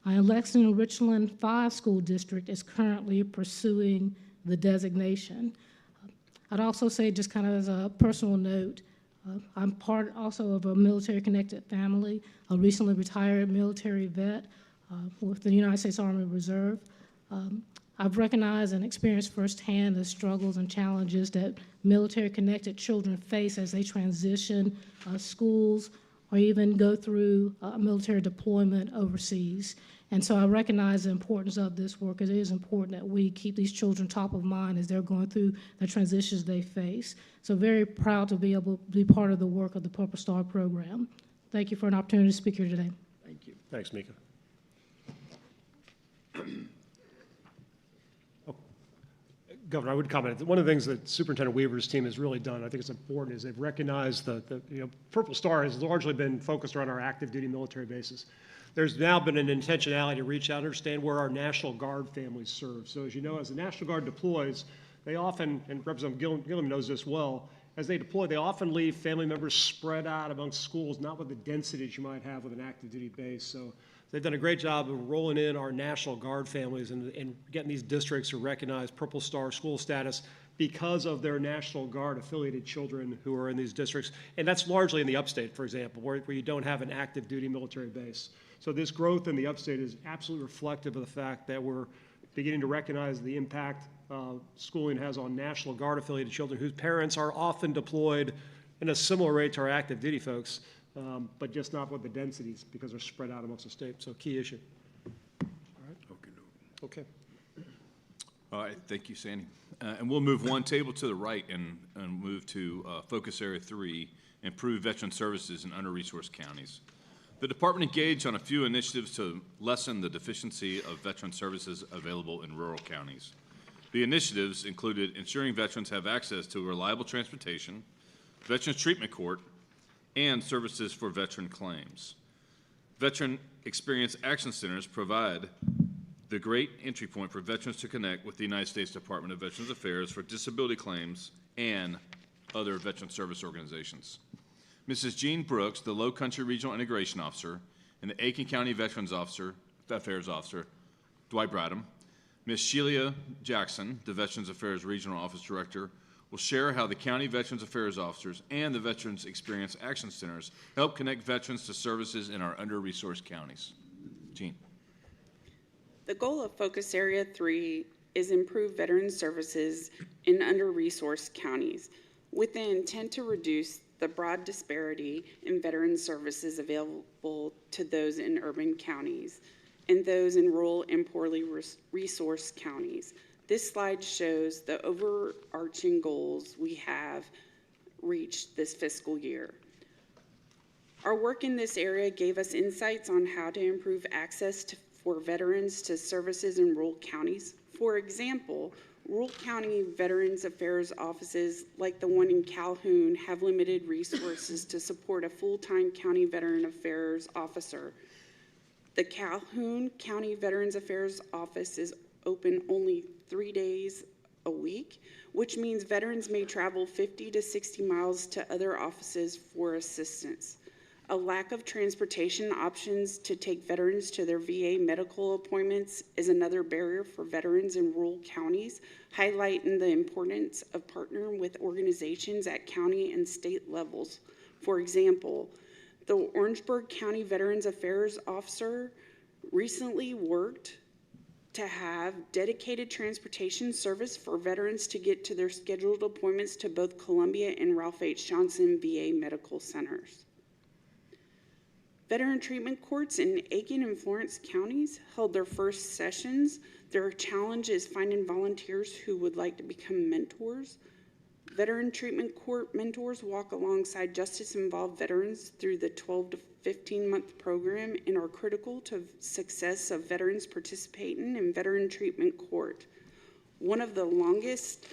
Lexington Richland 5 School District is currently pursuing the designation. I'd also say, just kind of as a personal note, I'm part also of a military-connected family, a recently retired military vet with the United States Army Reserve. I've recognized and experienced firsthand the struggles and challenges that military-connected children face as they transition schools or even go through military deployment overseas. And so I recognize the importance of this work. It is important that we keep these children top of mind as they're going through the transitions they face. So very proud to be able to be part of the work of the Purple Star program. Thank you for an opportunity to speak here today. Thank you. Thanks, Mika. Governor, I would comment that one of the things that Superintendent Weaver's team has really done, I think it's important, is they've recognized Purple Star has largely been focused around our active duty military bases. There's now been an intentionality to reach out and understand where our National Guard families serve. So as you know, as the National Guard deploys, they often, and Representative Gillum knows this well, as they deploy, they often leave family members spread out amongst schools, not with the densities you might have with an active duty base. So they've done a great job of rolling in our National Guard families and getting these districts to recognize Purple Star school status because of their National Guard affiliated children who are in these districts. And that's largely in the upstate, for example, where you don't have an active duty military base. So this growth in the upstate is absolutely reflective of the fact that we're beginning to recognize the impact schooling has on National Guard affiliated children whose parents are often deployed in a similar rate to our active duty folks, but just not with the densities because they're spread out amongst the state. So key issue. All right. Okay. All right, thank you, Sandy. And we'll move one table to the right and move to Focus Area 3, Improve Veteran Services in Under-Resourced Counties. The department engaged on a few initiatives to lessen the deficiency of veteran services available in rural counties. The initiatives included ensuring veterans have access to reliable transportation, Veterans Treatment Court, and services for veteran claims. Veteran Experience Action Centers provide the great entry point for veterans to connect with the United States Department of Veterans Affairs for disability claims and other veteran service organizations. Mrs. Jean Brooks, the Low Country Regional Integration Officer, and the Aiken County Veterans Affairs Officer Dwight Bradham. Ms. Sheila Jackson, the Veterans Affairs Regional Office Director, will share how the County Veterans Affairs Officers and the Veterans Experience Action Centers help connect veterans to services in our under-resourced counties. Jean. The goal of Focus Area 3 is improve veteran services in under-resourced counties with the intent to reduce the broad disparity in veteran services available to those in urban counties and those in rural and poorly resourced counties. This slide shows the overarching goals we have reached this fiscal year. Our work in this area gave us insights on how to improve access for veterans to services in rural counties. For example, rural county Veterans Affairs offices like the one in Calhoun have limited resources to support a full-time county Veteran Affairs officer. The Calhoun County Veterans Affairs office is open only 3 days a week, which means veterans may travel 50 to 60 miles to other offices for assistance. A lack of transportation options to take veterans to their VA medical appointments is another barrier for veterans in rural counties, highlighting the importance of partnering with organizations at county and state levels. For example, the Orangeburg County Veterans Affairs Officer recently worked to have dedicated transportation service for veterans to get to their scheduled appointments to both Columbia and Ralph H. Johnson VA medical centers. Veteran treatment courts in Aiken and Florence counties held their first sessions. Their challenge is finding volunteers who would like to become mentors. Veteran treatment court mentors walk alongside justice-involved veterans through the 12 to 15-month program and are critical to success of veterans participating in veteran treatment court. One of the longest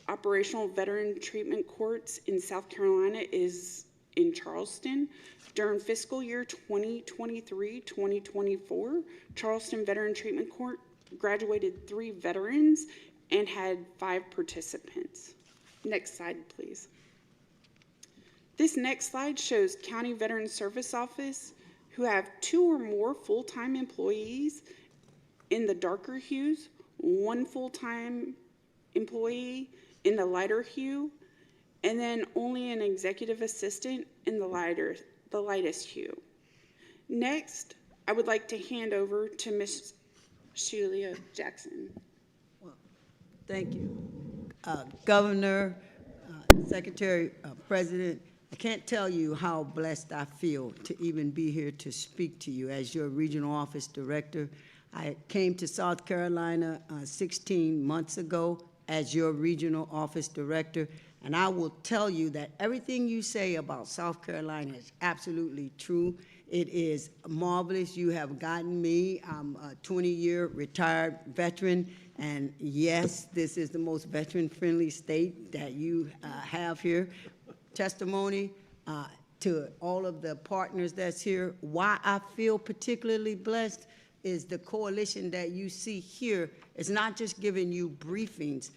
operational veteran treatment courts in South Carolina is in Charleston. During fiscal year 2023-2024, Charleston Veteran Treatment Court graduated 3 veterans and had 5 participants. Next slide, please. This next slide shows County Veteran Service Office who have 2 or more full-time employees in the darker hues, 1 full-time employee in the lighter hue, and then only an executive assistant in the lightest hue. Next, I would like to hand over to Ms. Sheila Jackson. Thank you. Governor, Secretary, President, I can't tell you how blessed I feel to even be here to speak to you as your regional office director. I came to South Carolina 16 months ago as your regional office director, and I will tell you that everything you say about South Carolina is absolutely true. It is marvelous. You have gotten me. I'm a 20-year retired veteran, and yes, this is the most veteran-friendly state that you have here. Testimony to all of the partners that's here. Why I feel particularly blessed is the coalition that you see here is not just giving you briefings.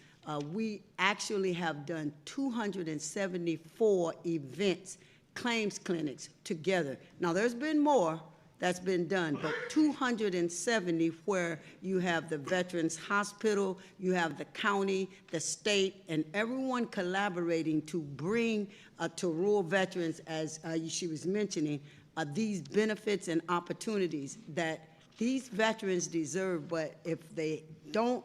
We actually have done 274 events, claims clinics together. Now, there's been more that's been done, but 270 where you have the Veterans Hospital, you have the county, the state, and everyone collaborating to bring to rural veterans, as she was mentioning, these benefits and opportunities that these veterans deserve, but if they don't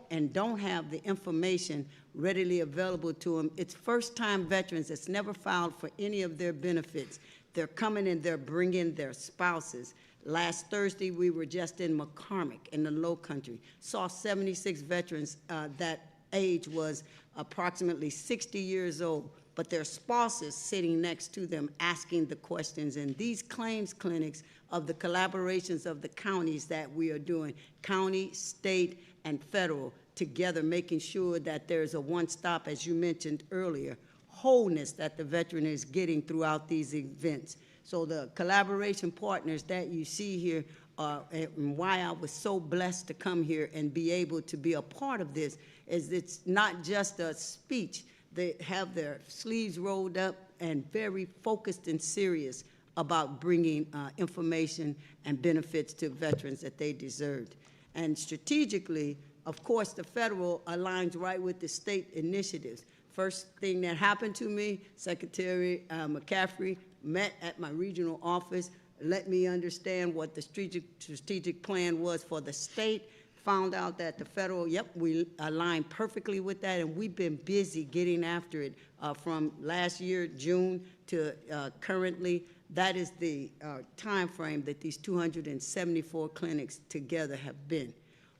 have the information readily available to them, it's first-time veterans that's never filed for any of their benefits. They're coming and they're bringing their spouses. Last Thursday, we were just in McCormick in the Low Country, saw 76 veterans that age was approximately 60 years old, but their spouses sitting next to them asking the questions. And these claims clinics of the collaborations of the counties that we are doing, county, state, and federal, together making sure that there's a one-stop, as you mentioned earlier, wholeness that the veteran is getting throughout these events. So the collaboration partners that you see here and why I was so blessed to come here and be able to be a part of this is it's not just a speech. They have their sleeves rolled up and very focused and serious about bringing information and benefits to veterans that they deserved. And strategically, of course, the federal aligns right with the state initiatives. First thing that happened to me, Secretary McCaffrey met at my regional office, let me understand what the strategic plan was for the state, found out that the federal, yep, we align perfectly with that, and we've been busy getting after it from last year, June, to currently. That is the time frame that these 274 clinics together have been.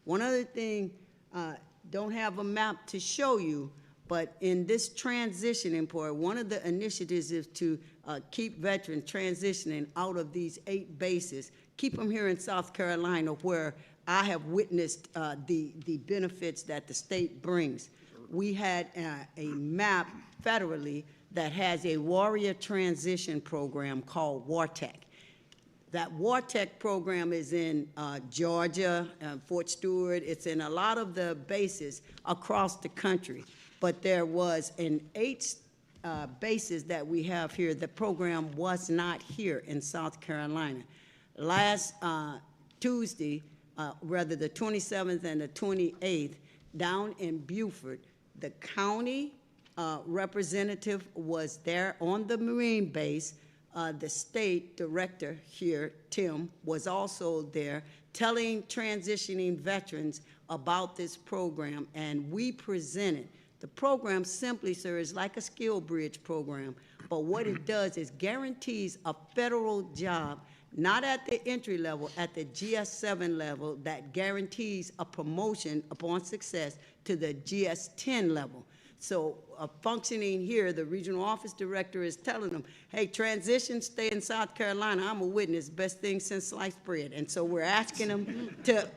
One other thing, don't have a map to show you, but in this transitioning part, one of the initiatives is to keep veterans transitioning out of these 8 bases, keep them here in South Carolina where I have witnessed the benefits that the state brings. We had a map federally that has a warrior transition program called WARTEC. That WARTEC program is in Georgia, Fort Stewart. It's in a lot of the bases across the country. But there was in 8 bases that we have here, the program was not here in South Carolina. Last Tuesday, rather the 27th and the 28th, down in Beaufort, the county representative was there on the Marine base. The state director here, Tim, was also there telling transitioning veterans about this program, and we presented. The program simply, sir, is like a skill bridge program, but what it does is guarantees a federal job, not at the entry level, at the GS7 level, that guarantees a promotion upon success to the GS10 level. So functioning here, the regional office director is telling them, hey, transition, stay in South Carolina. I'm a witness, best thing since sliced bread. And so we're asking them to,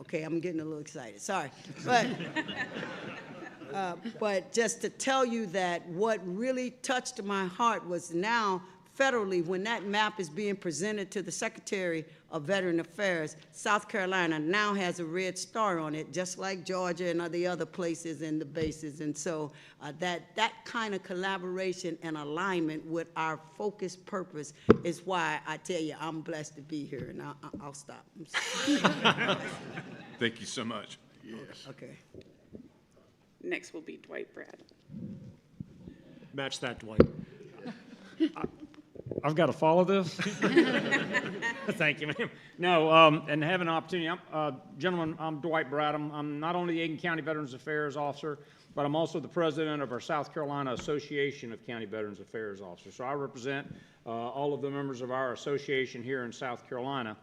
okay, I'm getting a little excited, sorry. But just to tell you that what really touched my heart was now federally, when that map is being presented to the Secretary of Veteran Affairs, South Carolina now has a red star on it, just like Georgia and the other places in the bases. And so that kind of collaboration and alignment with our focused purpose is why I tell you I'm blessed to be here, and I'll stop. Thank you so much. Yes. Okay. Next will be Dwight Brad. Match that, Dwight. I've got to follow this? Thank you, ma'am. No, and have an opportunity. Gentlemen, I'm Dwight Brad. I'm not only the Aiken County Veterans Affairs Officer, but I'm also the president of our South Carolina Association of County Veterans Affairs Officers. So I represent all of the members of our association here in South Carolina.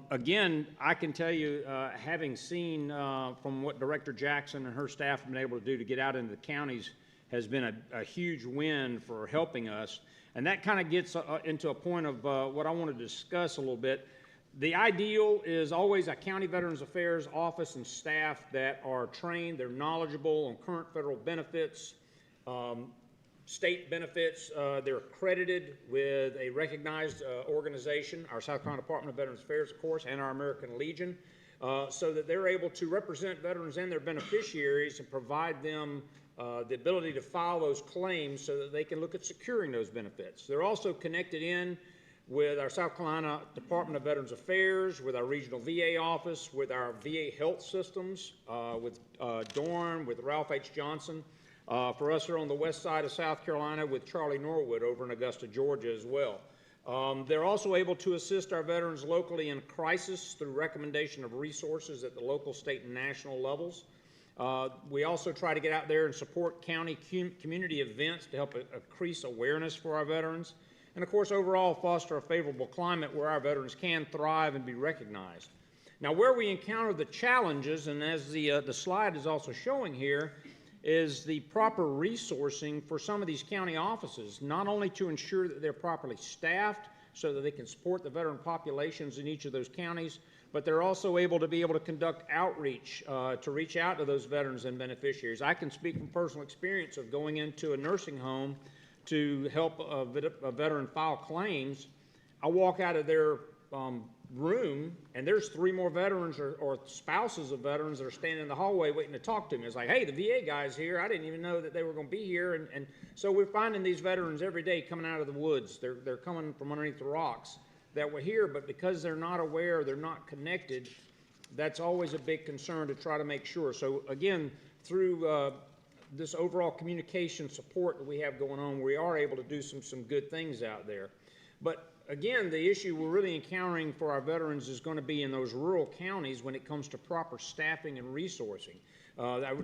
Again, I can tell you, having seen from what Director Jackson and her staff have been able to do to get out into the counties has been a huge win for helping us. And that kind of gets into a point of what I want to discuss a little bit. The ideal is always a County Veterans Affairs office and staff that are trained, they're knowledgeable on current federal benefits, state benefits, they're accredited with a recognized organization, our South Carolina Department of Veterans Affairs, of course, and our American Legion, so that they're able to represent veterans and their beneficiaries and provide them the ability to file those claims so that they can look at securing those benefits. They're also connected in with our South Carolina Department of Veterans Affairs, with our regional VA office, with our VA health systems, with Dorn, with Ralph H. Johnson. For us here on the west side of South Carolina with Charlie Norwood over in Augusta, Georgia as well. They're also able to assist our veterans locally in crisis through recommendation of resources at the local, state, and national levels. We also try to get out there and support county community events to help increase awareness for our veterans. And of course, overall foster a favorable climate where our veterans can thrive and be recognized. Now, where we encounter the challenges, and as the slide is also showing here, is the proper resourcing for some of these county offices, not only to ensure that they're properly staffed so that they can support the veteran populations in each of those counties, but they're also able to conduct outreach to reach out to those veterans and beneficiaries. I can speak from personal experience of going into a nursing home to help a veteran file claims. I walk out of their room and there's 3 more veterans or spouses of veterans that are standing in the hallway waiting to talk to me. It's like, hey, the VA guy's here. I didn't even know that they were going to be here. And so we're finding these veterans every day coming out of the woods. They're coming from underneath the rocks that were here, but because they're not aware, they're not connected, that's always a big concern to try to make sure. So again, through this overall communication support that we have going on, we are able to do some good things out there. But again, the issue we're really encountering for our veterans is going to be in those rural counties when it comes to proper staffing and resourcing.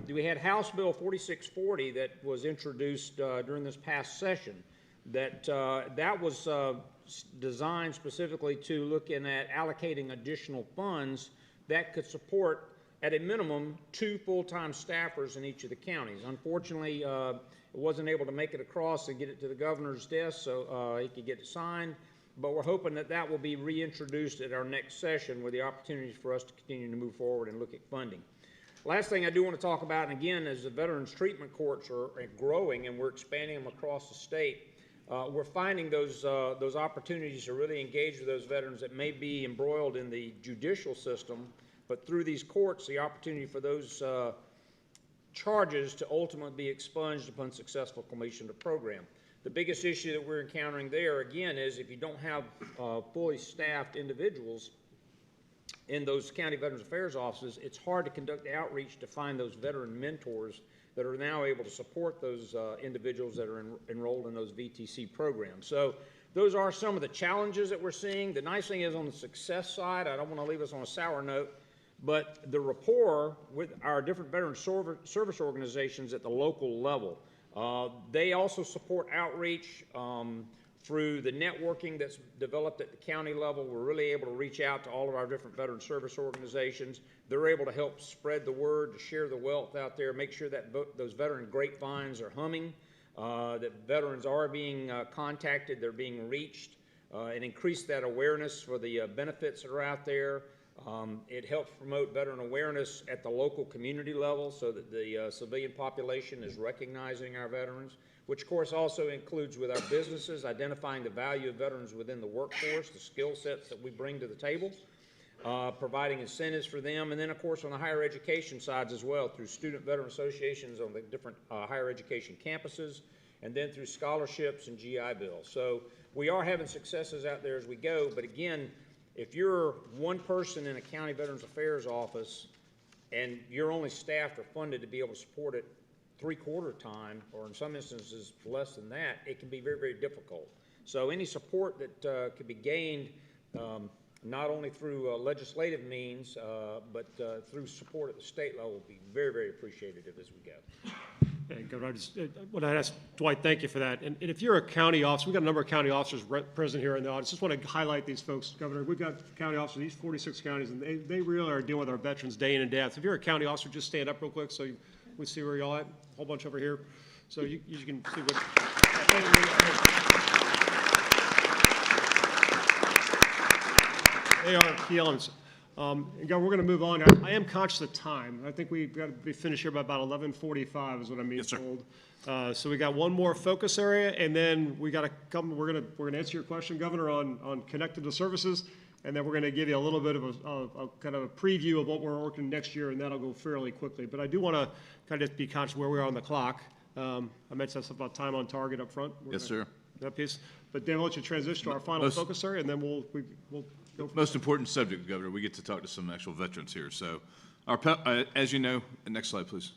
We had House Bill 4640 that was introduced during this past session. That was designed specifically to looking at allocating additional funds that could support, at a minimum, 2 full-time staffers in each of the counties. Unfortunately, it wasn't able to make it across and get it to the governor's desk so he could get it signed. But we're hoping that that will be reintroduced at our next session with the opportunities for us to continue to move forward and look at funding. Last thing I do want to talk about, and again, is the veterans treatment courts are growing and we're expanding them across the state. We're finding those opportunities to really engage with those veterans that may be embroiled in the judicial system, but through these courts, the opportunity for those charges to ultimately be expunged upon successful completion of the program. The biggest issue that we're encountering there, again, is if you don't have fully staffed individuals in those county Veterans Affairs offices, it's hard to conduct the outreach to find those veteran mentors that are now able to support those individuals that are enrolled in those VTC programs. So those are some of the challenges that we're seeing. The nice thing is on the success side, I don't want to leave us on a sour note, but the rapport with our different veteran service organizations at the local level. They also support outreach through the networking that's developed at the county level. We're really able to reach out to all of our different veteran service organizations. They're able to help spread the word, to share the wealth out there, make sure that those veteran grapevines are humming, that veterans are being contacted, they're being reached, and increase that awareness for the benefits that are out there. It helps promote veteran awareness at the local community level so that the civilian population is recognizing our veterans, which of course also includes with our businesses, identifying the value of veterans within the workforce, the skill sets that we bring to the table, providing incentives for them, and then of course on the higher education sides as well through student veteran associations on the different higher education campuses, and then through scholarships and GI bills. So we are having successes out there as we go, but again, if you're one person in a county Veterans Affairs office and you're only staffed or funded to be able to support it 3/4 time, or in some instances less than that, it can be very, very difficult. So any support that could be gained not only through legislative means, but through support at the state level will be very, very appreciative as we go. Hey, Governor, when I asked Dwight, thank you for that. And if you're a county officer, we've got a number of county officers present here in the audience. Just want to highlight these folks, Governor. We've got county officers in these 46 counties, and they really are dealing with our veterans day in and day out. So if you're a county officer, just stand up real quick so we see where y'all at. A whole bunch over here. So you can see what. They are key elements. And Governor, we're going to move on. I am conscious of time. I think we've got to be finished here by about 11:45 is what I'm being told. So we got one more focus area, and then we got to come. We're going to answer your question, Governor, on connected to services, and then we're going to give you a little bit of a kind of a preview of what we're working next year, and that'll go fairly quickly. But I do want to kind of just be conscious where we are on the clock. I mentioned something about time on target up front. Yes, sir. That piece. But then I'll let you transition to our final focus area, and then we'll go from most important subject, Governor. We get to talk to some actual veterans here. So, as you know, next slide, please.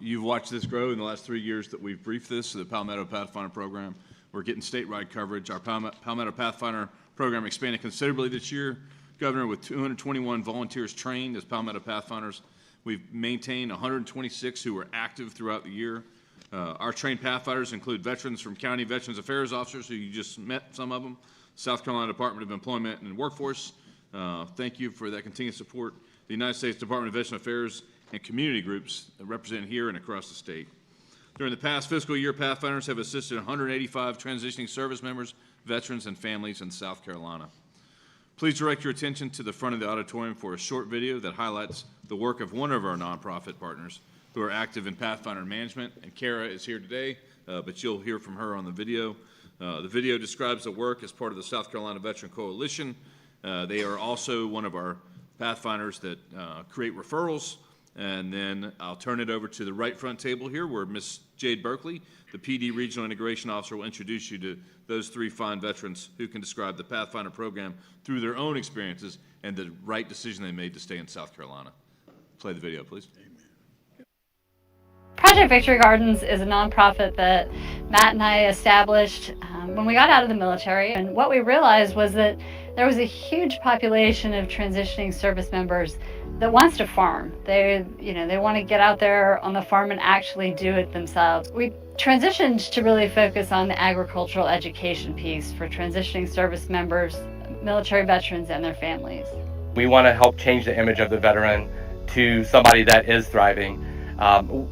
You've watched this grow in the last 3 years that we've briefed this, the Palmetto Pathfinder program. We're getting statewide coverage. Our Palmetto Pathfinder program expanded considerably this year, Governor, with 221 volunteers trained as Palmetto Pathfinders. We've maintained 126 who were active throughout the year. Our trained Pathfinders include veterans from County Veterans Affairs officers, who you just met some of them, South Carolina Department of Employment and Workforce. Thank you for that continued support. The United States Department of Veterans Affairs and community groups represented here and across the state. During the past fiscal year, Pathfinders have assisted 185 transitioning service members, veterans, and families in South Carolina. Please direct your attention to the front of the auditorium for a short video that highlights the work of one of our nonprofit partners who are active in Pathfinder management. And Kara is here today, but you'll hear from her on the video. The video describes the work as part of the South Carolina Veteran Coalition. They are also one of our Pathfinders that create referrals And then I'll turn it over to the right front table here where Ms. Jade Berkeley, the PD Regional Integration Officer, will introduce you to those three fine veterans who can describe the Pathfinder program through their own experiences and the right decision they made to stay in South Carolina. Play the video, please. Project Victory Gardens is a nonprofit that Matt and I established when we got out of the military. And what we realized was that there was a huge population of transitioning service members that wants to farm. They want to get out there on the farm and actually do it themselves. We transitioned to really focus on the agricultural education piece for transitioning service members, military veterans, and their families. We want to help change the image of the veteran to somebody that is thriving.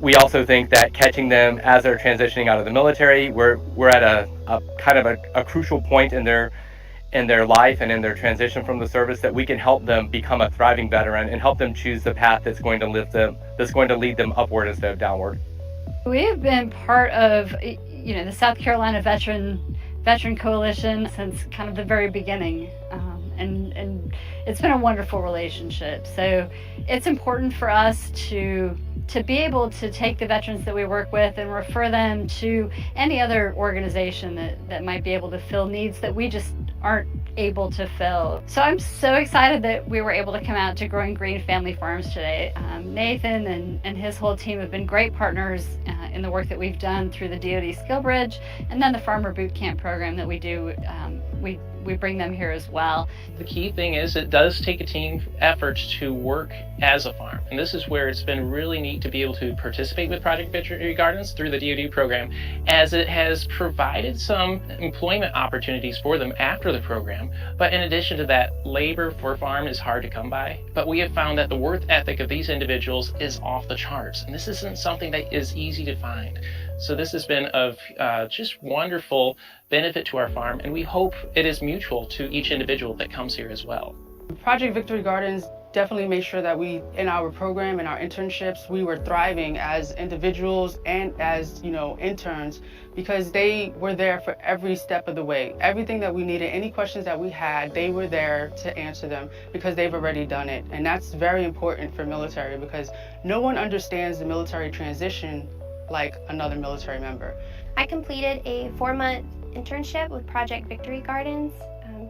We also think that catching them as they're transitioning out of the military, we're at a kind of a crucial point in their life and in their transition from the service, that we can help them become a thriving veteran and help them choose the path that's going to lead them upward instead of downward. We have been part of, the South Carolina Veteran Coalition since kind of the very beginning, and it's been a wonderful relationship. So it's important for us to be able to take the veterans that we work with and refer them to any other organization that might be able to fill needs that we just aren't able to fill. So I'm so excited that we were able to come out to Growing Green Family Farms today. Nathan and his whole team have been great partners in the work that we've done through the DoD Skill Bridge, and then the Farmer Boot Camp program that we do. We bring them here as well. The key thing is it does take a team effort to work as a farm. And this is where it's been really neat to be able to participate with Project Victory Gardens through the DoD program, as it has provided some employment opportunities for them after the program. But in addition to that, labor for farm is hard to come by. But we have found that the work ethic of these individuals is off the charts. And this isn't something that is easy to find. So this has been of just wonderful benefit to our farm, and we hope it is mutual to each individual that comes here as well. Project Victory Gardens definitely made sure that we, in our program and our internships, we were thriving as individuals and as, interns, because they were there for every step of the way. Everything that we needed, any questions that we had, they were there to answer them because they've already done it. And that's very important for military, because no one understands the military transition like another military member. I completed a 4-month internship with Project Victory Gardens.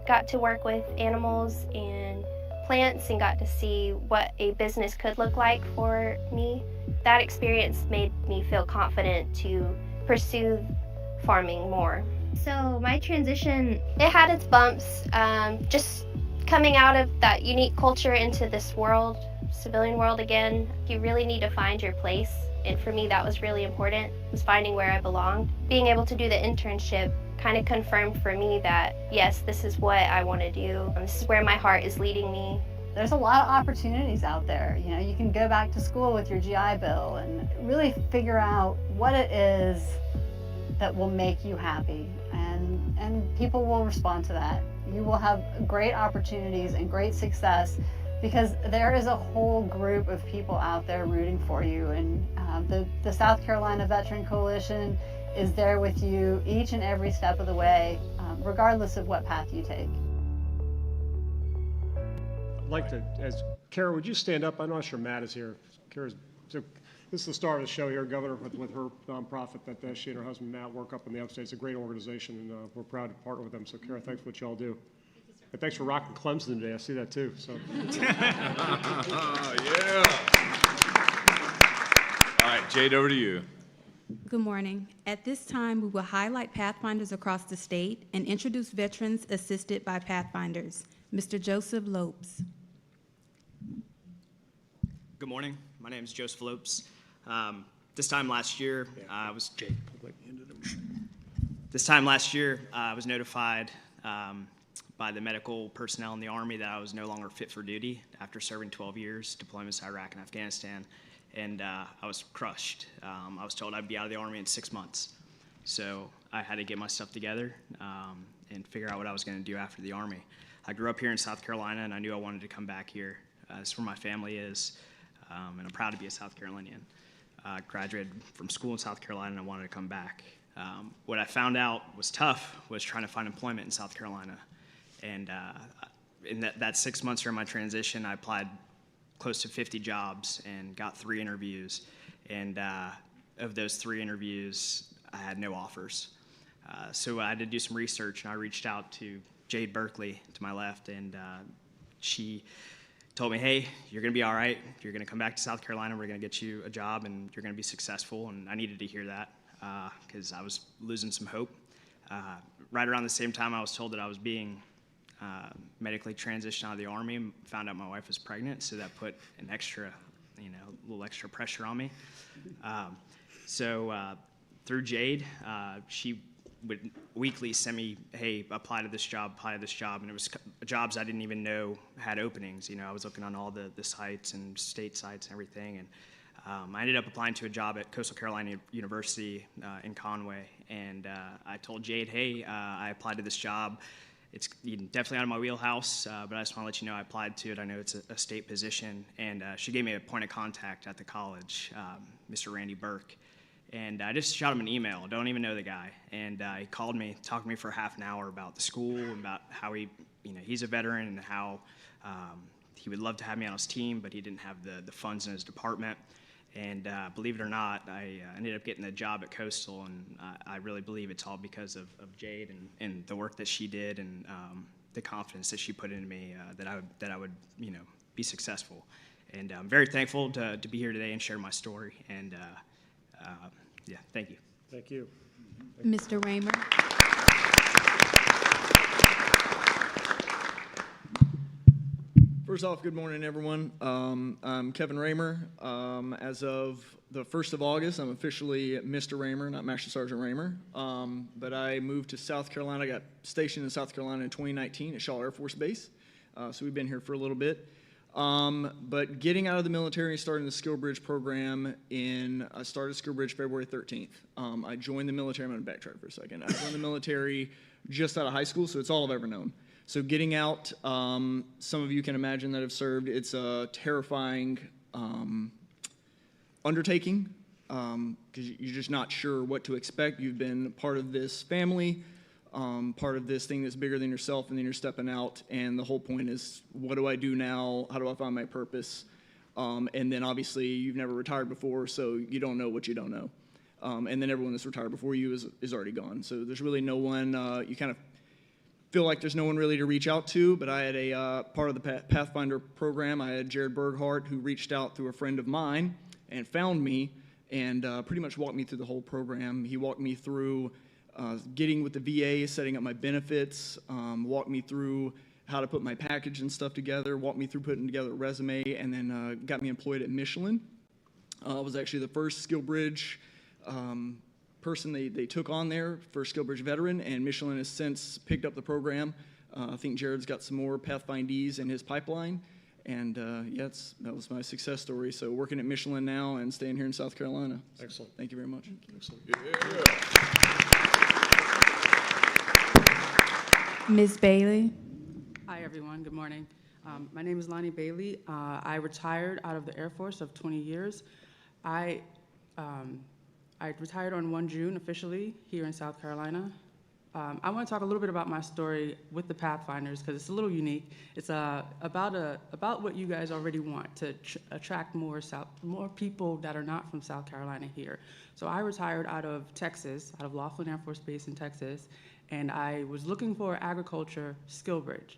Got to work with animals and plants and got to see what a business could look like for me. That experience made me feel confident to pursue farming more. So my transition, it had its bumps. Just coming out of that unique culture into this world, civilian world again, you really need to find your place. And for me, that was really important, was finding where I belonged. Being able to do the internship kind of confirmed for me that, yes, this is what I want to do. This is where my heart is leading me. There's a lot of opportunities out there. You can go back to school with your GI Bill and really figure out what it is that will make you happy. And people will respond to that. You will have great opportunities and great success, because there is a whole group of people out there rooting for you. And the South Carolina Veteran Coalition is there with you each and every step of the way, regardless of what path you take. I'd like to, Kara, would you stand up? I'm not sure Matt is here. So this is the star of the show here, Governor, with her nonprofit that she and her husband Matt work up in the upstate. It's a great organization, and we're proud to partner with them. So Kara, thanks for what y'all do. And thanks for rocking Clemson today. I see that too. So. Yeah. All right, Jade, over to you. Good morning. At this time, we will highlight Pathfinders across the state and introduce veterans assisted by Pathfinders. Mr. Joseph Lopes. Good morning. My name is Joseph Lopes. This time last year, I was notified by the medical personnel in the Army that I was no longer fit for duty after serving 12 years, deployments to Iraq and Afghanistan, and I was crushed. I was told I'd be out of the Army in 6 months. So I had to get my stuff together and figure out what I was going to do after the Army. I grew up here in South Carolina, and I knew I wanted to come back here. That's where my family is, and I'm proud to be a South Carolinian. I graduated from school in South Carolina, and I wanted to come back. What I found out was tough was trying to find employment in South Carolina. And in that 6 months during my transition, I applied close to 50 jobs and got 3 interviews. And of those 3 interviews, I had no offers. So I had to do some research, and I reached out to Jade Berkeley to my left, and she told me, hey, you're going to be all right. You're going to come back to South Carolina. We're going to get you a job, and you're going to be successful. And I needed to hear that because I was losing some hope. Right around the same time, I was told that I was being medically transitioned out of the Army, and found out my wife was pregnant, so that put an extra, a little extra pressure on me. So through Jade, she would weekly send me, hey, apply to this job, and it was jobs I didn't even know had openings. I was looking on all the sites and state sites and everything, and I ended up applying to a job at Coastal Carolina University in Conway, and I told Jade, hey, I applied to this job. It's definitely out of my wheelhouse, but I just want to let you know I applied to it. I know it's a state position, and she gave me a point of contact at the college, Mr. Randy Burke. And I just shot him an email. Don't even know the guy. And he called me, talked to me for half an hour about the school, about how he's a veteran, and how he would love to have me on his team, but he didn't have the funds in his department. And believe it or not, I ended up getting the job at Coastal, and I really believe it's all because of Jade and the work that she did, and the confidence that she put into me that I would be successful. And I'm very thankful to be here today and share my story. And yeah, thank you. Thank you. Mr. Raymer. First off, good morning, everyone. I'm Kevin Raymer. As of the 1st of August, I'm officially Mr. Raymer, not Master Sergeant Raymer. But I moved to South Carolina. I got stationed in South Carolina in 2019 at Shaw Air Force Base. So we've been here for a little bit. But getting out of the military and starting the Skill Bridge program I started Skill Bridge February 13th. I joined the military. I'm going to backtrack for a second. I joined the military just out of high school, so it's all I've ever known. So getting out, some of you can imagine that have served. It's a terrifying undertaking because you're just not sure what to expect. You've been part of this family, part of this thing that's bigger than yourself, and then you're stepping out, and the whole point is, what do I do now? How do I find my purpose? And then obviously you've never retired before, so you don't know what you don't know. And then everyone that's retired before you is already gone. So there's really no one, you kind of feel like there's no one really to reach out to, but I had a part of the Pathfinder program. I had Jared Berghart, who reached out through a friend of mine and found me and pretty much walked me through the whole program. He walked me through getting with the VA, setting up my benefits, walked me through how to put my package and stuff together, walked me through putting together a resume, and then got me employed at Michelin. I was actually the first Skill Bridge person they took on there, first Skill Bridge veteran, and Michelin has since picked up the program. I think Jared's got some more Pathfindees in his pipeline, and yeah, that was my success story. So working at Michelin now and staying here in South Carolina. Excellent. Thank you very much. Excellent. Ms. Bailey. Hi, everyone. Good morning. My name is Lonnie Bailey. I retired out of the Air Force of 20 years. I retired on 1 June officially here in South Carolina. I want to talk a little bit about my story with the Pathfinders because it's a little unique. It's about what you guys already want to attract more people that are not from South Carolina here. So I retired out of Texas, out of Laughlin Air Force Base in Texas, and I was looking for agriculture skill bridge.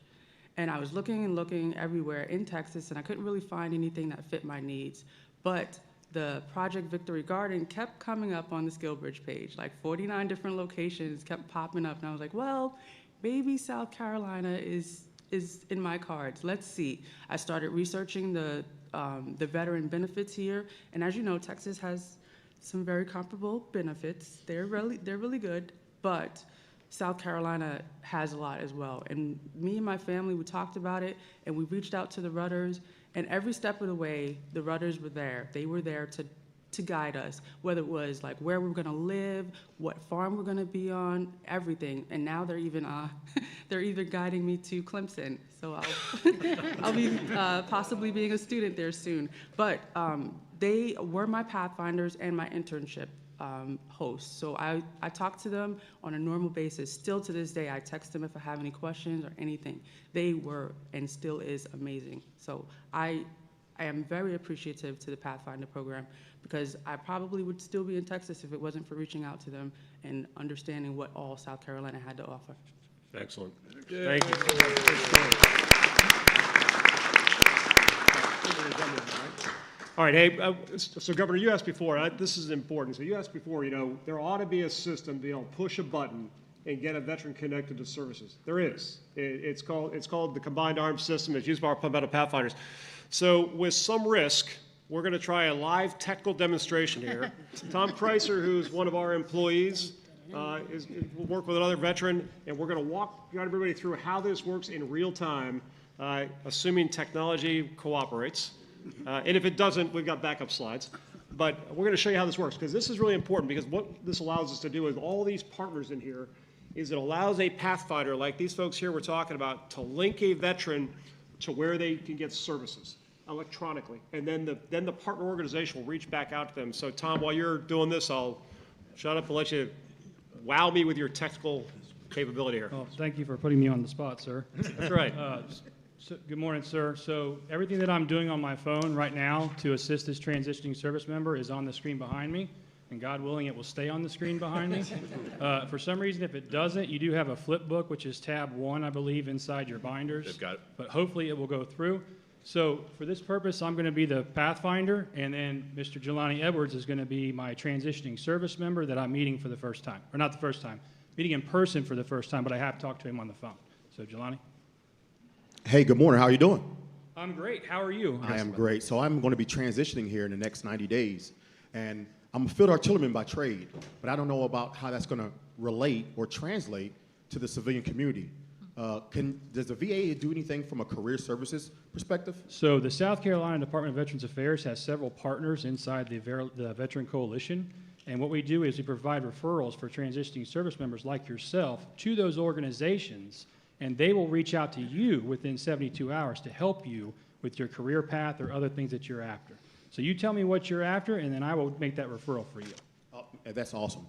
And I was looking and looking everywhere in Texas, and I couldn't really find anything that fit my needs. But the Project Victory Garden kept coming up on the Skill Bridge page, like 49 different locations kept popping up, and I was like, well, maybe South Carolina is in my cards. Let's see. I started researching the veteran benefits here, and as you know, Texas has some very comparable benefits. They're really good, but South Carolina has a lot as well. And me and my family, we talked about it, and we reached out to the Rudders, and every step of the way, the Rudders were there. They were there to guide us, whether it was like where we're gonna live, what farm we're gonna be on, everything. And now they're even guiding me to Clemson. So I'll be possibly being a student there soon. But they were my Pathfinders and my internship hosts. So I talk to them on a normal basis. Still to this day, I text them if I have any questions or anything. They were and still is amazing. So I I am very appreciative to the Pathfinder program because I probably would still be in Texas if it wasn't for reaching out to them and understanding what all South Carolina had to offer. Excellent. Thank you. All right, hey, so Governor, you asked before, this is important. So you asked before, there ought to be a system to be able to push a button and get a veteran connected to services. There is. It's called the Combined Arms System. It's used by our Palmetto Pathfinders. So with some risk, we're going to try a live technical demonstration here. Tom Kreiser, who's one of our employees, will work with another veteran, and we're going to walk everybody through how this works in real time, assuming technology cooperates. And if it doesn't, we've got backup slides. But we're going to show you how this works, because this is really important, because what this allows us to do with all these partners in here is it allows a Pathfinder, like these folks here we're talking about, to link a veteran to where they can get services electronically. And then the partner organization will reach back out to them. So Tom, while you're doing this, I'll shut up and let you wow me with your technical capability here. Well, thank you for putting me on the spot, sir. That's right. Good morning, sir. So everything that I'm doing on my phone right now to assist this transitioning service member is on the screen behind me, and God willing, it will stay on the screen behind me. For some reason, if it doesn't, you do have a flip book, which is tab 1, I believe, inside your binders. They've got it. But hopefully it will go through. So for this purpose, I'm going to be the Pathfinder, and then Mr. Jelani Edwards is going to be my transitioning service member that I'm meeting for the first time. Or not the first time, meeting in person for the first time, but I have talked to him on the phone. So Jelani? Hey, good morning. How are you doing? I'm great. How are you? I am great. So I'm going to be transitioning here in the next 90 days. And I'm a field artilleryman by trade, but I don't know about how that's going to relate or translate to the civilian community. Does the VA do anything from a career services perspective? So the South Carolina Department of Veterans Affairs has several partners inside the Veteran Coalition. And what we do is we provide referrals for transitioning service members like yourself to those organizations, and they will reach out to you within 72 hours to help you with your career path or other things that you're after. So you tell me what you're after, and then I will make that referral for you. That's awesome.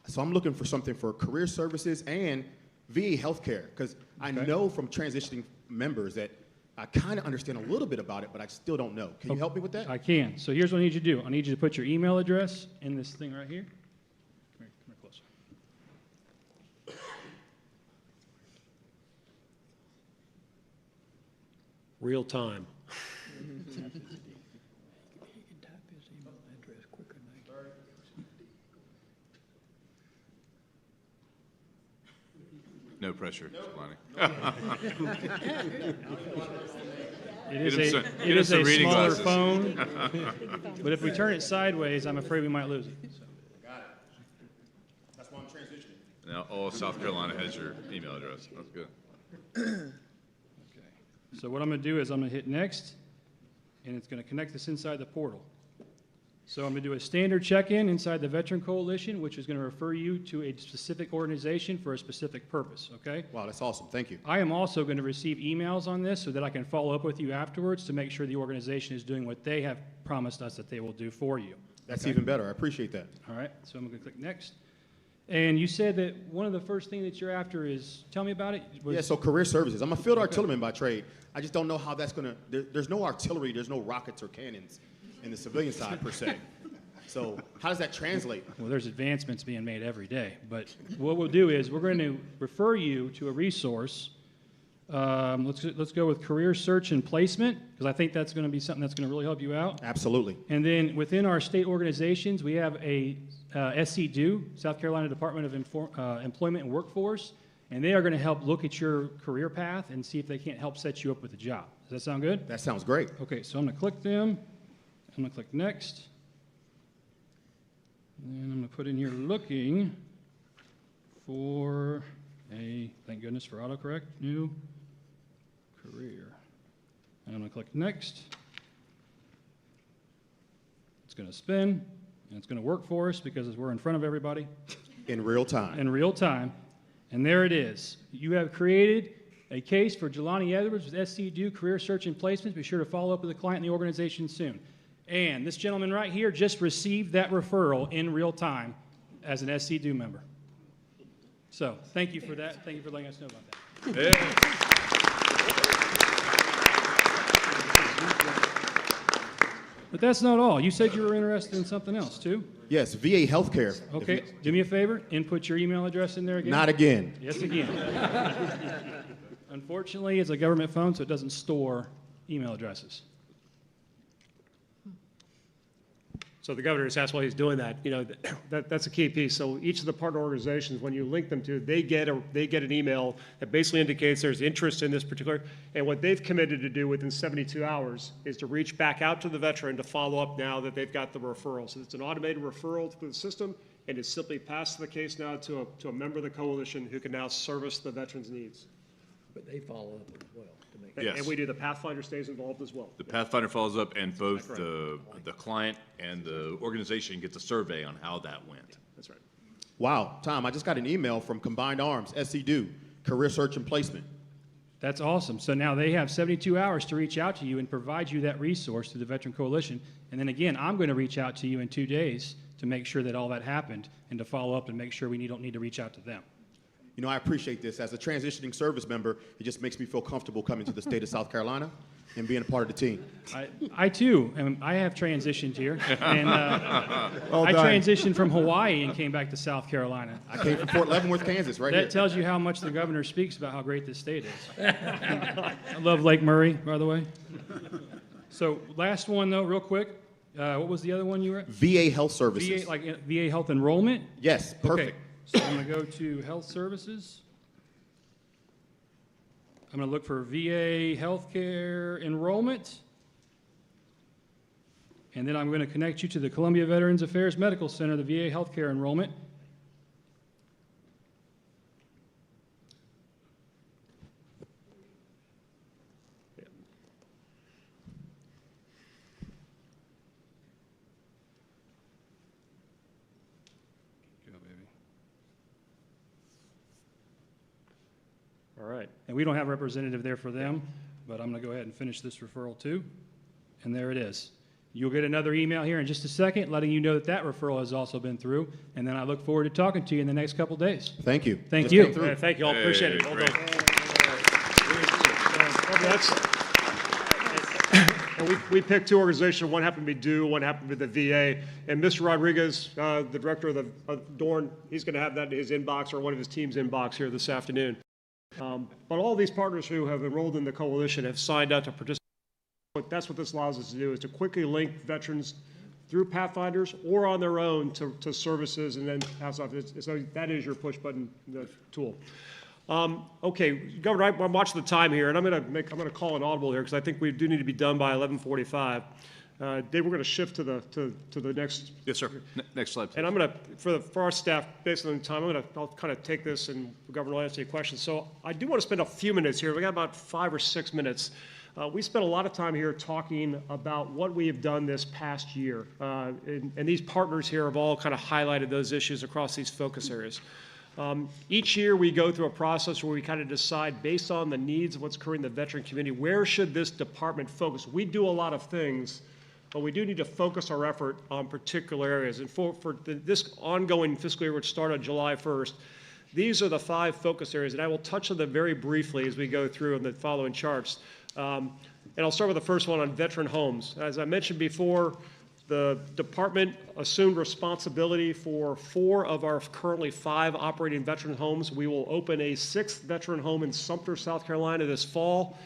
So I'm looking for something for career services and VA healthcare, because I know from transitioning members that I kind of understand a little bit about it, but I still don't know. Can you help me with that? I can. So here's what I need you to do. I need you to put your email address in this thing right here. Come here closer. Real time. No pressure, Lonnie. It is a smaller phone, but if we turn it sideways, I'm afraid we might lose it. So. Got it. That's why I'm transitioning. Now all South Carolina has your email address. That's good. Okay. So what I'm going to do is I'm going to hit next, and it's going to connect this inside the portal. So I'm going to do a standard check-in inside the Veteran Coalition, which is going to refer you to a specific organization for a specific purpose, okay? Wow, that's awesome. Thank you. I am also going to receive emails on this so that I can follow up with you afterwards to make sure the organization is doing what they have promised us that they will do for you. That's even better. I appreciate that. All right, so I'm going to click next. And you said that one of the first things that you're after is, tell me about it. Yeah, so career services. I'm a field artilleryman by trade. I just don't know how that's going to, there's no artillery, there's no rockets or cannons in the civilian side per se. So how does that translate? Well, there's advancements being made every day. But what we'll do is we're going to refer you to a resource. Let's go with career search and placement, because I think that's going to be something that's going to really help you out. Absolutely. And then within our state organizations, we have a SCDVA, South Carolina Department of Employment and Workforce, and they are going to help look at your career path and see if they can't help set you up with a job. Does that sound good? That sounds great. Okay, so I'm going to click them. I'm going to click next. And I'm going to put in here looking for a, thank goodness for autocorrect, new career. And I'm going to click next. It's going to spin, and it's going to work for us because we're in front of everybody. In real time. In real time. And there it is. You have created a case for Jelani Edwards with SCDVA Career Search and Placements. Be sure to follow up with the client and the organization soon. And this gentleman right here just received that referral in real time as an SCDVA member. So thank you for that. Thank you for letting us know about that. But that's not all. You said you were interested in something else, too? Yes, VA healthcare. Okay, do me a favor, input your email address in there again. Not again. Yes, again. Unfortunately, it's a government phone, so it doesn't store email addresses. So the governor has asked why he's doing that. You know, that's a key piece. So each of the partner organizations, when you link them to, they get an email that basically indicates there's interest in this particular, and what they've committed to do within 72 hours is to reach back out to the veteran to follow up now that they've got the referral. So it's an automated referral through the system, and it's simply passed the case now to a member of the coalition who can now service the veteran's needs. But they follow up as well to make. Yes. And we do, the Pathfinder stays involved as well. The Pathfinder follows up, and both the client and the organization gets a survey on how that went. That's right. Wow, Tom, I just got an email from Combined Arms, SCDVA, Career Search and Placement. That's awesome. So now they have 72 hours to reach out to you and provide you that resource through the Veteran Coalition. And then again, I'm going to reach out to you in 2 days to make sure that all that happened and to follow up and make sure we don't need to reach out to them. You know, I appreciate this. As a transitioning service member, it just makes me feel comfortable coming to the state of South Carolina and being a part of the team. I too, and I have transitioned here. And Well I done. transitioned from Hawaii and came back to South Carolina. I came from Fort Leavenworth, Kansas, right here. That tells you how much the governor speaks about how great this state is. I love Lake Murray, by the way. So last one, though, real quick. What was the other one you were at? VA Health Services. VA, like VA Health Enrollment? Yes, perfect. Okay. So I'm going to go to Health Services. I'm going to look for VA Healthcare Enrollment. And then I'm going to connect you to the Columbia Veterans Affairs Medical Center, the VA Healthcare Enrollment. All right. And we don't have a representative there for them, but I'm going to go ahead and finish this referral too. And there it is. You'll get another email here in just a second letting you know that that referral has also been through. And then I look forward to talking to you in the next couple days. Thank you. Thank you. Yeah, thank you all. Appreciate it. Well done. And we picked two organizations. One happened to be DO, one happened to be the VA. And Mr. Rodriguez, the director of Dorn, he's going to have that in his inbox or one of his team's inbox here this afternoon. But all these partners who have enrolled in the coalition have signed up to participate. That's what this allows us to do, is to quickly link veterans through Pathfinders or on their own to services and then pass off. So that is your push button tool. Okay, Governor, I'm watching the time here, and I'm going to call an audible here because I think we do need to be done by 11:45. Dave, we're going to shift to the next. Yes, sir. Next slide, please. And I'm going to, for our staff, based on the time, I'll kind of take this and the Governor will answer your questions. So I do want to spend a few minutes here. We got about 5 or 6 minutes. We spent a lot of time here talking about what we have done this past year. And these partners here have all kind of highlighted those issues across these focus areas. Each year we go through a process where we kind of decide, based on the needs of what's occurring in the veteran community, where should this department focus? We do a lot of things, but we do need to focus our effort on particular areas. And for this ongoing fiscal year, which started July 1st, these are the 5 focus areas, and I will touch on them very briefly as we go through in the following charts. And I'll start with the first one on veteran homes. As I mentioned before, the department assumed responsibility for 4 of our currently 5 operating veteran homes. We will open a 6th veteran home in Sumter, South Carolina this fall,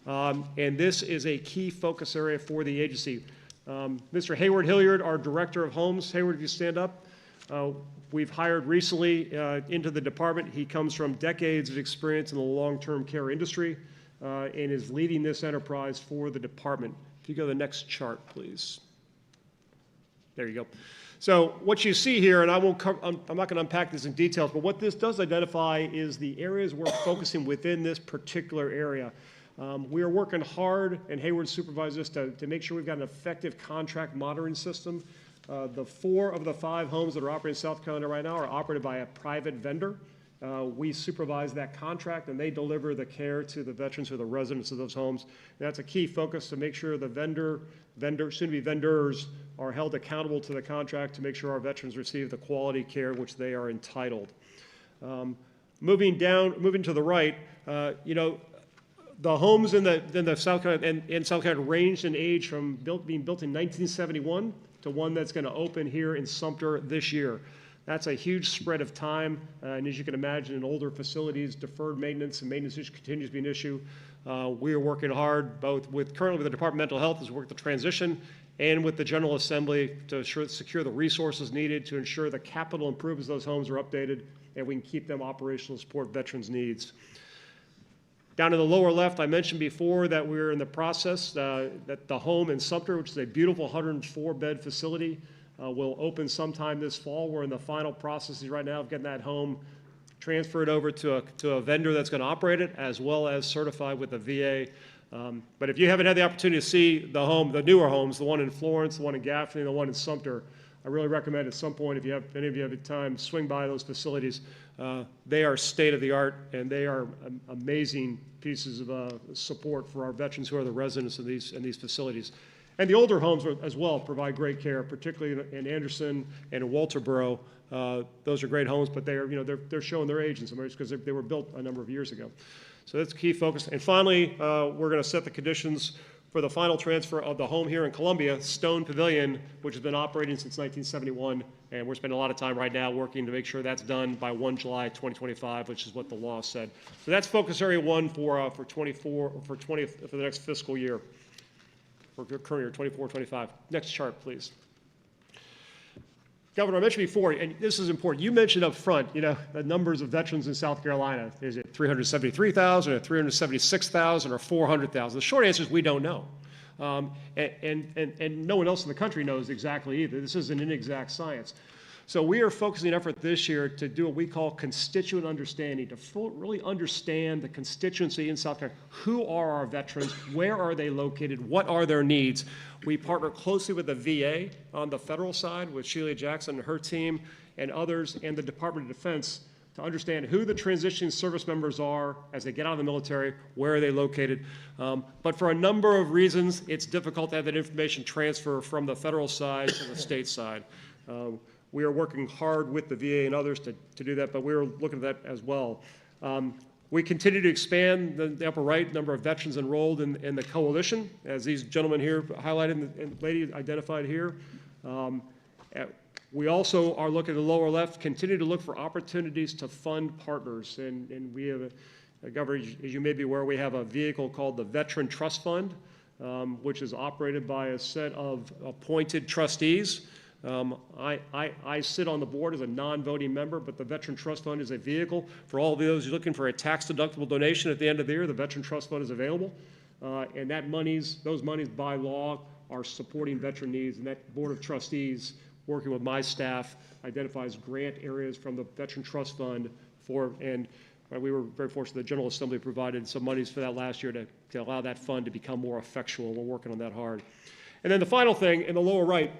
and this is a key focus area for the agency. Mr. Hayward Hilliard, our Director of Homes. Hayward, if you stand up. We've hired recently into the department. He comes from decades of experience in the long-term care industry and is leading this enterprise for the department. If you go to the next chart, please. There you go. So what you see here, and I'm not going to unpack this in details, but what this does identify is the areas we're focusing within this particular area. We are working hard, and Hayward supervises this, to make sure we've got an effective contract monitoring system. The 4 of the 5 homes that are operating in South Carolina right now are operated by a private vendor. We supervise that contract, and they deliver the care to the veterans who are the residents of those homes. And that's a key focus, to make sure the soon-to-be vendors are held accountable to the contract to make sure our veterans receive the quality care which they are entitled. Moving to the right, The homes in the South Carolina and South Carolina ranged in age from being built in 1971 to one that's going to open here in Sumter this year. That's a huge spread of time, and as you can imagine, in older facilities, deferred maintenance and maintenance issue continues to be an issue. We are working hard, both currently with the Department of Mental Health as we work the transition, and with the General Assembly to secure the resources needed to ensure the capital improvements of those homes are updated and we can keep them operational to support veterans' needs. Down in the lower left, I mentioned before that we're in the process that the home in Sumter, which is a beautiful 104-bed facility, will open sometime this fall. We're in the final processes right now of getting that home transferred over to a vendor that's going to operate it, as well as certified with the VA. But if you haven't had the opportunity to see the newer homes, the one in Florence, the one in Gaffney, and the one in Sumter, I really recommend at some point, if any of you have the time, swing by those facilities. They are state-of-the-art, and they are amazing pieces of support for our veterans who are the residents of these facilities. And the older homes as well provide great care, particularly in Anderson and in Walterboro. Those are great homes, but they're showing their age in some areas because they were built a number of years ago. So that's a key focus. And finally, we're going to set the conditions for the final transfer of the home here in Columbia, Stone Pavilion, which has been operating since 1971, and we're spending a lot of time right now working to make sure that's done by 1 July 2025, which is what the law said. So that's focus area 1 for the next fiscal year, for current year 24-25. Next chart, please. Governor, I mentioned before, and this is important, you mentioned up front, the numbers of veterans in South Carolina. Is it 373,000 or 376,000 or 400,000? The short answer is we don't know. And no one else in the country knows exactly either. This is an inexact science. So we are focusing an effort this year to do what we call constituent understanding, to really understand the constituency in South Carolina. Who are our veterans? Where are they located? What are their needs? We partner closely with the VA on the federal side, with Sheila Jackson and her team and others, and the Department of Defense to understand who the transitioning service members are as they get out of the military, where are they located. But for a number of reasons, it's difficult to have that information transfer from the federal side to the state side. We are working hard with the VA and others to do that, but we're looking at that as well. We continue to expand the upper right number of veterans enrolled in the coalition, as these gentlemen here highlighted and lady identified here. We also are looking at the lower left, continue to look for opportunities to fund partners. And we have, Governor, as you may be aware, we have a vehicle called the Veteran Trust Fund, which is operated by a set of appointed trustees. I sit on the board as a non-voting member, but the Veteran Trust Fund is a vehicle for all of those looking for a tax-deductible donation at the end of the year. The Veteran Trust Fund is available, and those monies by law are supporting veteran needs, and that board of trustees, working with my staff, identifies grant areas from the Veteran Trust Fund and we were very fortunate the General Assembly provided some monies for that last year to allow that fund to become more effectual. We're working on that hard. And then the final thing in the lower right,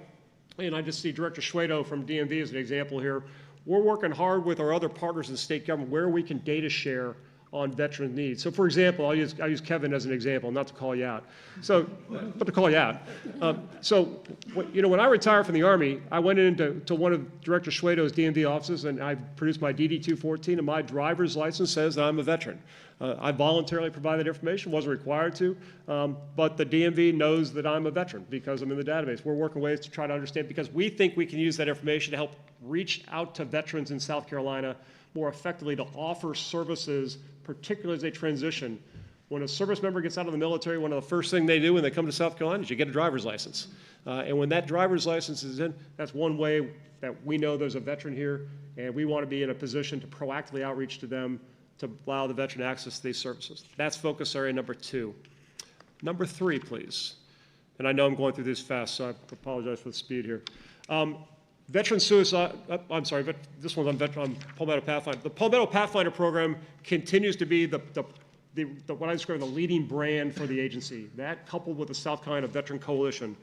and I just see Director Schwedo from DMV as an example here. We're working hard with our other partners in the state government where we can data share on veteran needs. So, for example, I'll use Kevin as an example, not to call you out. So, but to call you out. When I retired from the Army, I went into one of Director Schwedo's DMV offices, and I produced my DD-214, and my driver's license says that I'm a veteran. I voluntarily provided that information, wasn't required to, but the DMV knows that I'm a veteran because I'm in the database. We're working ways to try to understand, because we think we can use that information to help reach out to veterans in South Carolina more effectively to offer services, particularly as they transition. When a service member gets out of the military, one of the first things they do when they come to South Carolina is you get a driver's license. And when that driver's license is in, that's one way that we know there's a veteran here, and we want to be in a position to proactively outreach to them to allow the veteran access to these services. That's focus area number 2. Number 3, please. And I know I'm going through this fast, so I apologize for the speed here. Veteran suicide, I'm sorry, but this one's on Palmetto Pathfinder. The Palmetto Pathfinder program continues to be what I describe as the leading brand for the agency. That, coupled with the South Carolina Veteran Coalition.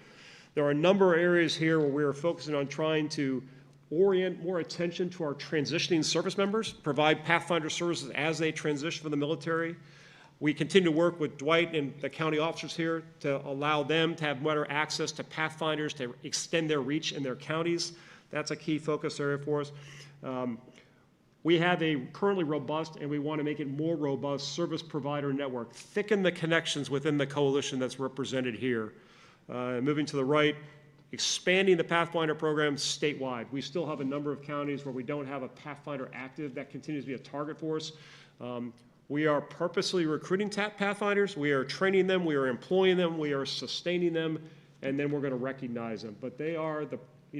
There are a number of areas here where we are focusing on trying to orient more attention to our transitioning service members, provide Pathfinder services as they transition from the military. We continue to work with Dwight and the county officers here to allow them to have better access to Pathfinders, to extend their reach in their counties. That's a key focus area for us. We have a currently robust, and we want to make it more robust, service provider network. Thicken the connections within the coalition that's represented here. Moving to the right, expanding the Pathfinder program statewide. We still have a number of counties where we don't have a Pathfinder active. That continues to be a target for us. We are purposely recruiting Pathfinders. We are training them. We are employing them. We are sustaining them. And then we're going to recognize them. But they are the,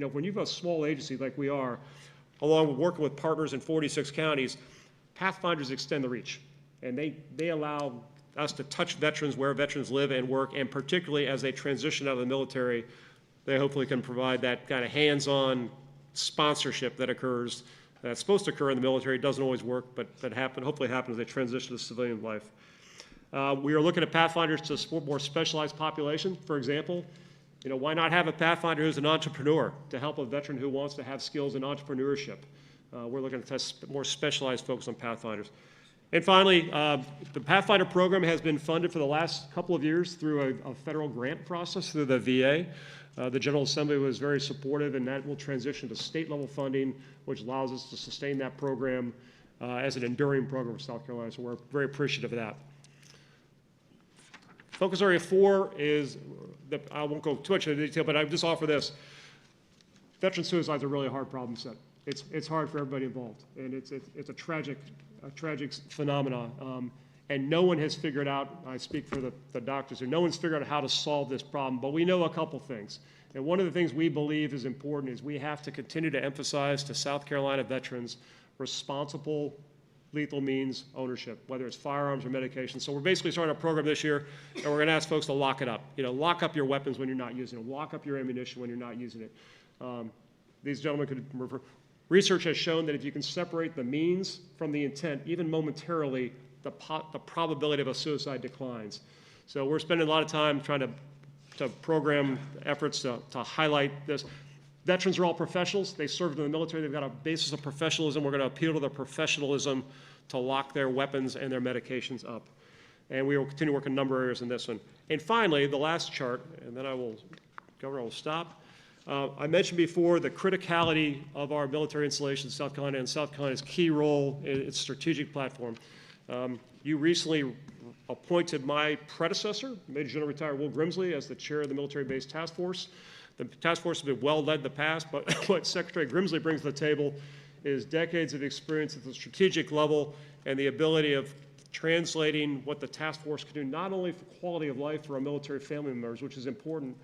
when you've got a small agency like we are, along with working with partners in 46 counties, Pathfinders extend the reach. And they allow us to touch veterans where veterans live and work, and particularly as they transition out of the military, they hopefully can provide that kind of hands-on sponsorship that occurs, that's supposed to occur in the military. It doesn't always work, but that hopefully happens as they transition to civilian life. We are looking at Pathfinders to support more specialized population. For example, why not have a Pathfinder who's an entrepreneur to help a veteran who wants to have skills in entrepreneurship? We're looking to test more specialized focus on Pathfinders. And finally, the Pathfinder program has been funded for the last couple of years through a federal grant process through the VA. The General Assembly was very supportive, and that will transition to state-level funding, which allows us to sustain that program as an enduring program for South Carolina. So we're very appreciative of that. Focus area 4 is, I won't go too much into detail, but I just offer this. Veteran suicide is a really hard problem set. It's hard for everybody involved, and it's a tragic phenomenon. And no one has figured out, I speak for the doctors here, no one's figured out how to solve this problem, but we know a couple things. And one of the things we believe is important is we have to continue to emphasize to South Carolina veterans responsible lethal means ownership, whether it's firearms or medication. So we're basically starting a program this year, and we're going to ask folks to lock it up. Lock up your weapons when you're not using it. Lock up your ammunition when you're not using it. These gentlemen could refer. Research has shown that if you can separate the means from the intent, even momentarily, the probability of a suicide declines. So we're spending a lot of time trying to program efforts to highlight this. Veterans are all professionals. They served in the military. They've got a basis of professionalism. We're going to appeal to their professionalism to lock their weapons and their medications up. And we will continue to work in a number of areas in this one. And finally, the last chart, and then Governor will stop. I mentioned before the criticality of our military installations in South Carolina and South Carolina's key role in its strategic platform. You recently appointed my predecessor, Major General Retired Will Grimsley, as the chair of the Military Base Task Force. The task force has been well led in the past, but what Secretary Grimsley brings to the table is decades of experience at the strategic level and the ability of translating what the task force can do, not only for quality of life for our military family members, which is important,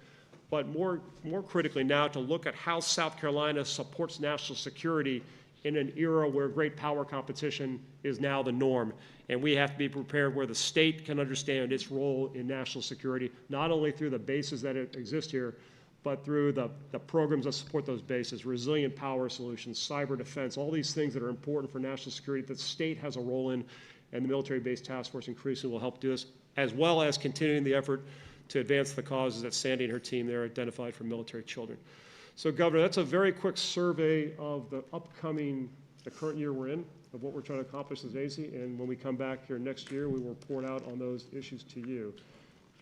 but more critically now to look at how South Carolina supports national security in an era where great power competition is now the norm. And we have to be prepared where the state can understand its role in national security, not only through the bases that exist here, but through the programs that support those bases, resilient power solutions, cyber defense, all these things that are important for national security that the state has a role in, and the military-based task force increasingly will help do this, as well as continuing the effort to advance the causes that Sandy and her team there identified for military children. So, Governor, that's a very quick survey of the current year we're in, of what we're trying to accomplish as agency, and when we come back here next year, we will report out on those issues to you.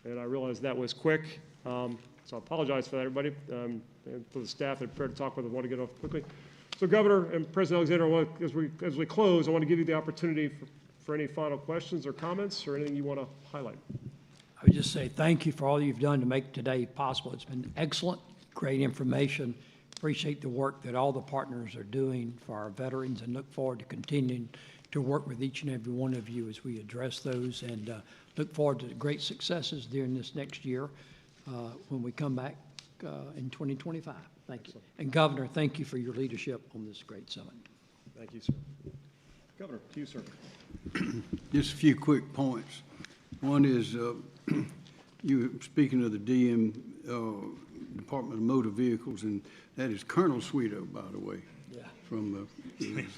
And I realize that was quick, so I apologize for that, everybody, and for the staff that are prepared to talk with us. I want to get off quickly. So, Governor and President Alexander, as we close, I want to give you the opportunity for any final questions or comments or anything you want to highlight. I would just say thank you for all you've done to make today possible. It's been excellent, great information. Appreciate the work that all the partners are doing for our veterans, and look forward to continuing to work with each and every one of you as we address those, and look forward to great successes during this next year when we come back in 2025. Thank you. And Governor, thank you for your leadership on this great summit. Thank you, sir. Governor, to you, sir. Just a few quick points. One is you were speaking of the DM, Department of Motor Vehicles, and that is Colonel Sweeto, by the way. Yeah. From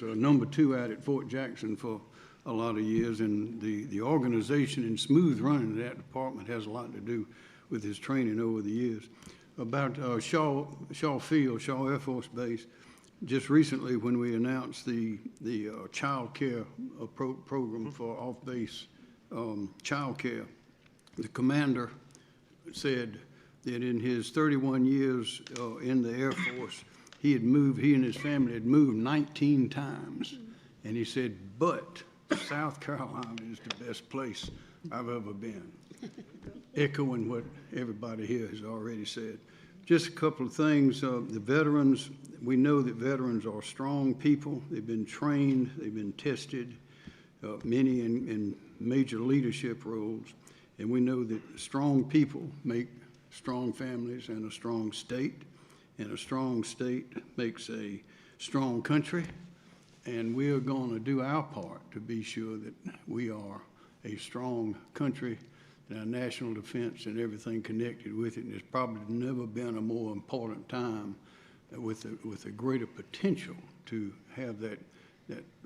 number 2 out at Fort Jackson for a lot of years, and the organization and smooth running of that department has a lot to do with his training over the years. About Shaw Field, Shaw Air Force Base, just recently when we announced the child care program for off-base child care, the commander said that in his 31 years in the Air Force, he and his family had moved 19 times. And he said, but South Carolina is the best place I've ever been. Echoing what everybody here has already said. Just a couple of things. The veterans, we know that veterans are strong people. They've been trained, they've been tested, many in major leadership roles. And we know that strong people make strong families and a strong state. And a strong state makes a strong country. And we are going to do our part to be sure that we are a strong country and our national defense and everything connected with it. And there's probably never been a more important time with a greater potential to have that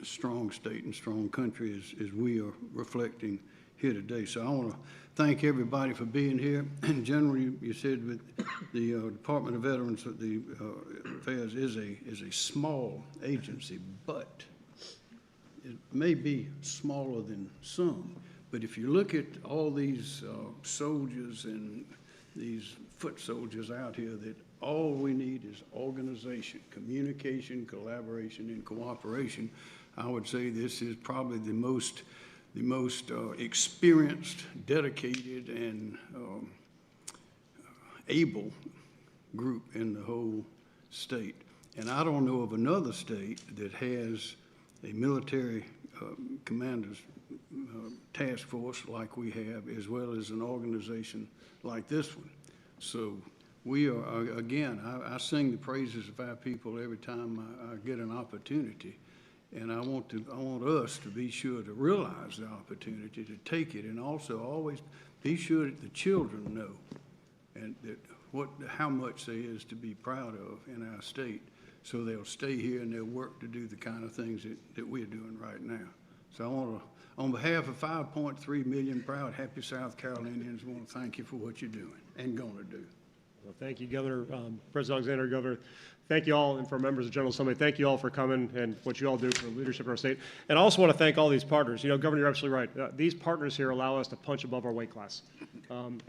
strong state and strong country as we are reflecting here today. So I want to thank everybody for being here. And generally, you said with the Department of Veterans Affairs is a small agency, but it may be smaller than some. But if you look at all these soldiers and these foot soldiers out here, that all we need is organization, communication, collaboration, and cooperation. I would say this is probably the most experienced, dedicated, and able group in the whole state. And I don't know of another state that has a military commander's task force like we have, as well as an organization like this one. So we are, again, I sing the praises of our people every time I get an opportunity. And I want us to be sure to realize the opportunity to take it, and also always be sure that the children know and that how much there is to be proud of in our state, so they'll stay here and they'll work to do the kind of things that we're doing right now. So I want to, on behalf of 5.3 million proud, happy South Carolinians, I want to thank you for what you're doing and going to do. Well, thank you, Governor, President Alexander, Governor. Thank you all, and for members of the General Assembly, thank you all for coming and what you all do for the leadership of our state. And I also want to thank all these partners. You know, Governor, you're absolutely right. These partners here allow us to punch above our weight class, and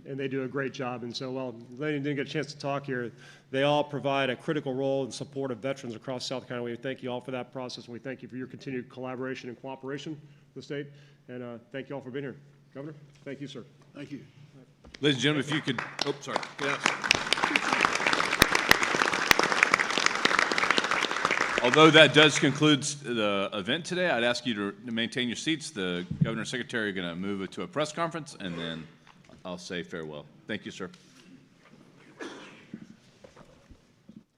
they do a great job. And so while Lenny didn't get a chance to talk here, they all provide a critical role in support of veterans across South Carolina. We thank you all for that process, and we thank you for your continued collaboration and cooperation with the state. And thank you all for being here. Governor, thank you, sir. Thank you. Ladies and gentlemen, if you could, oh, sorry. Yes. Although that does conclude the event today, I'd ask you to maintain your seats. The Governor and Secretary are going to move it to a press conference, and then I'll say farewell. Thank you, sir.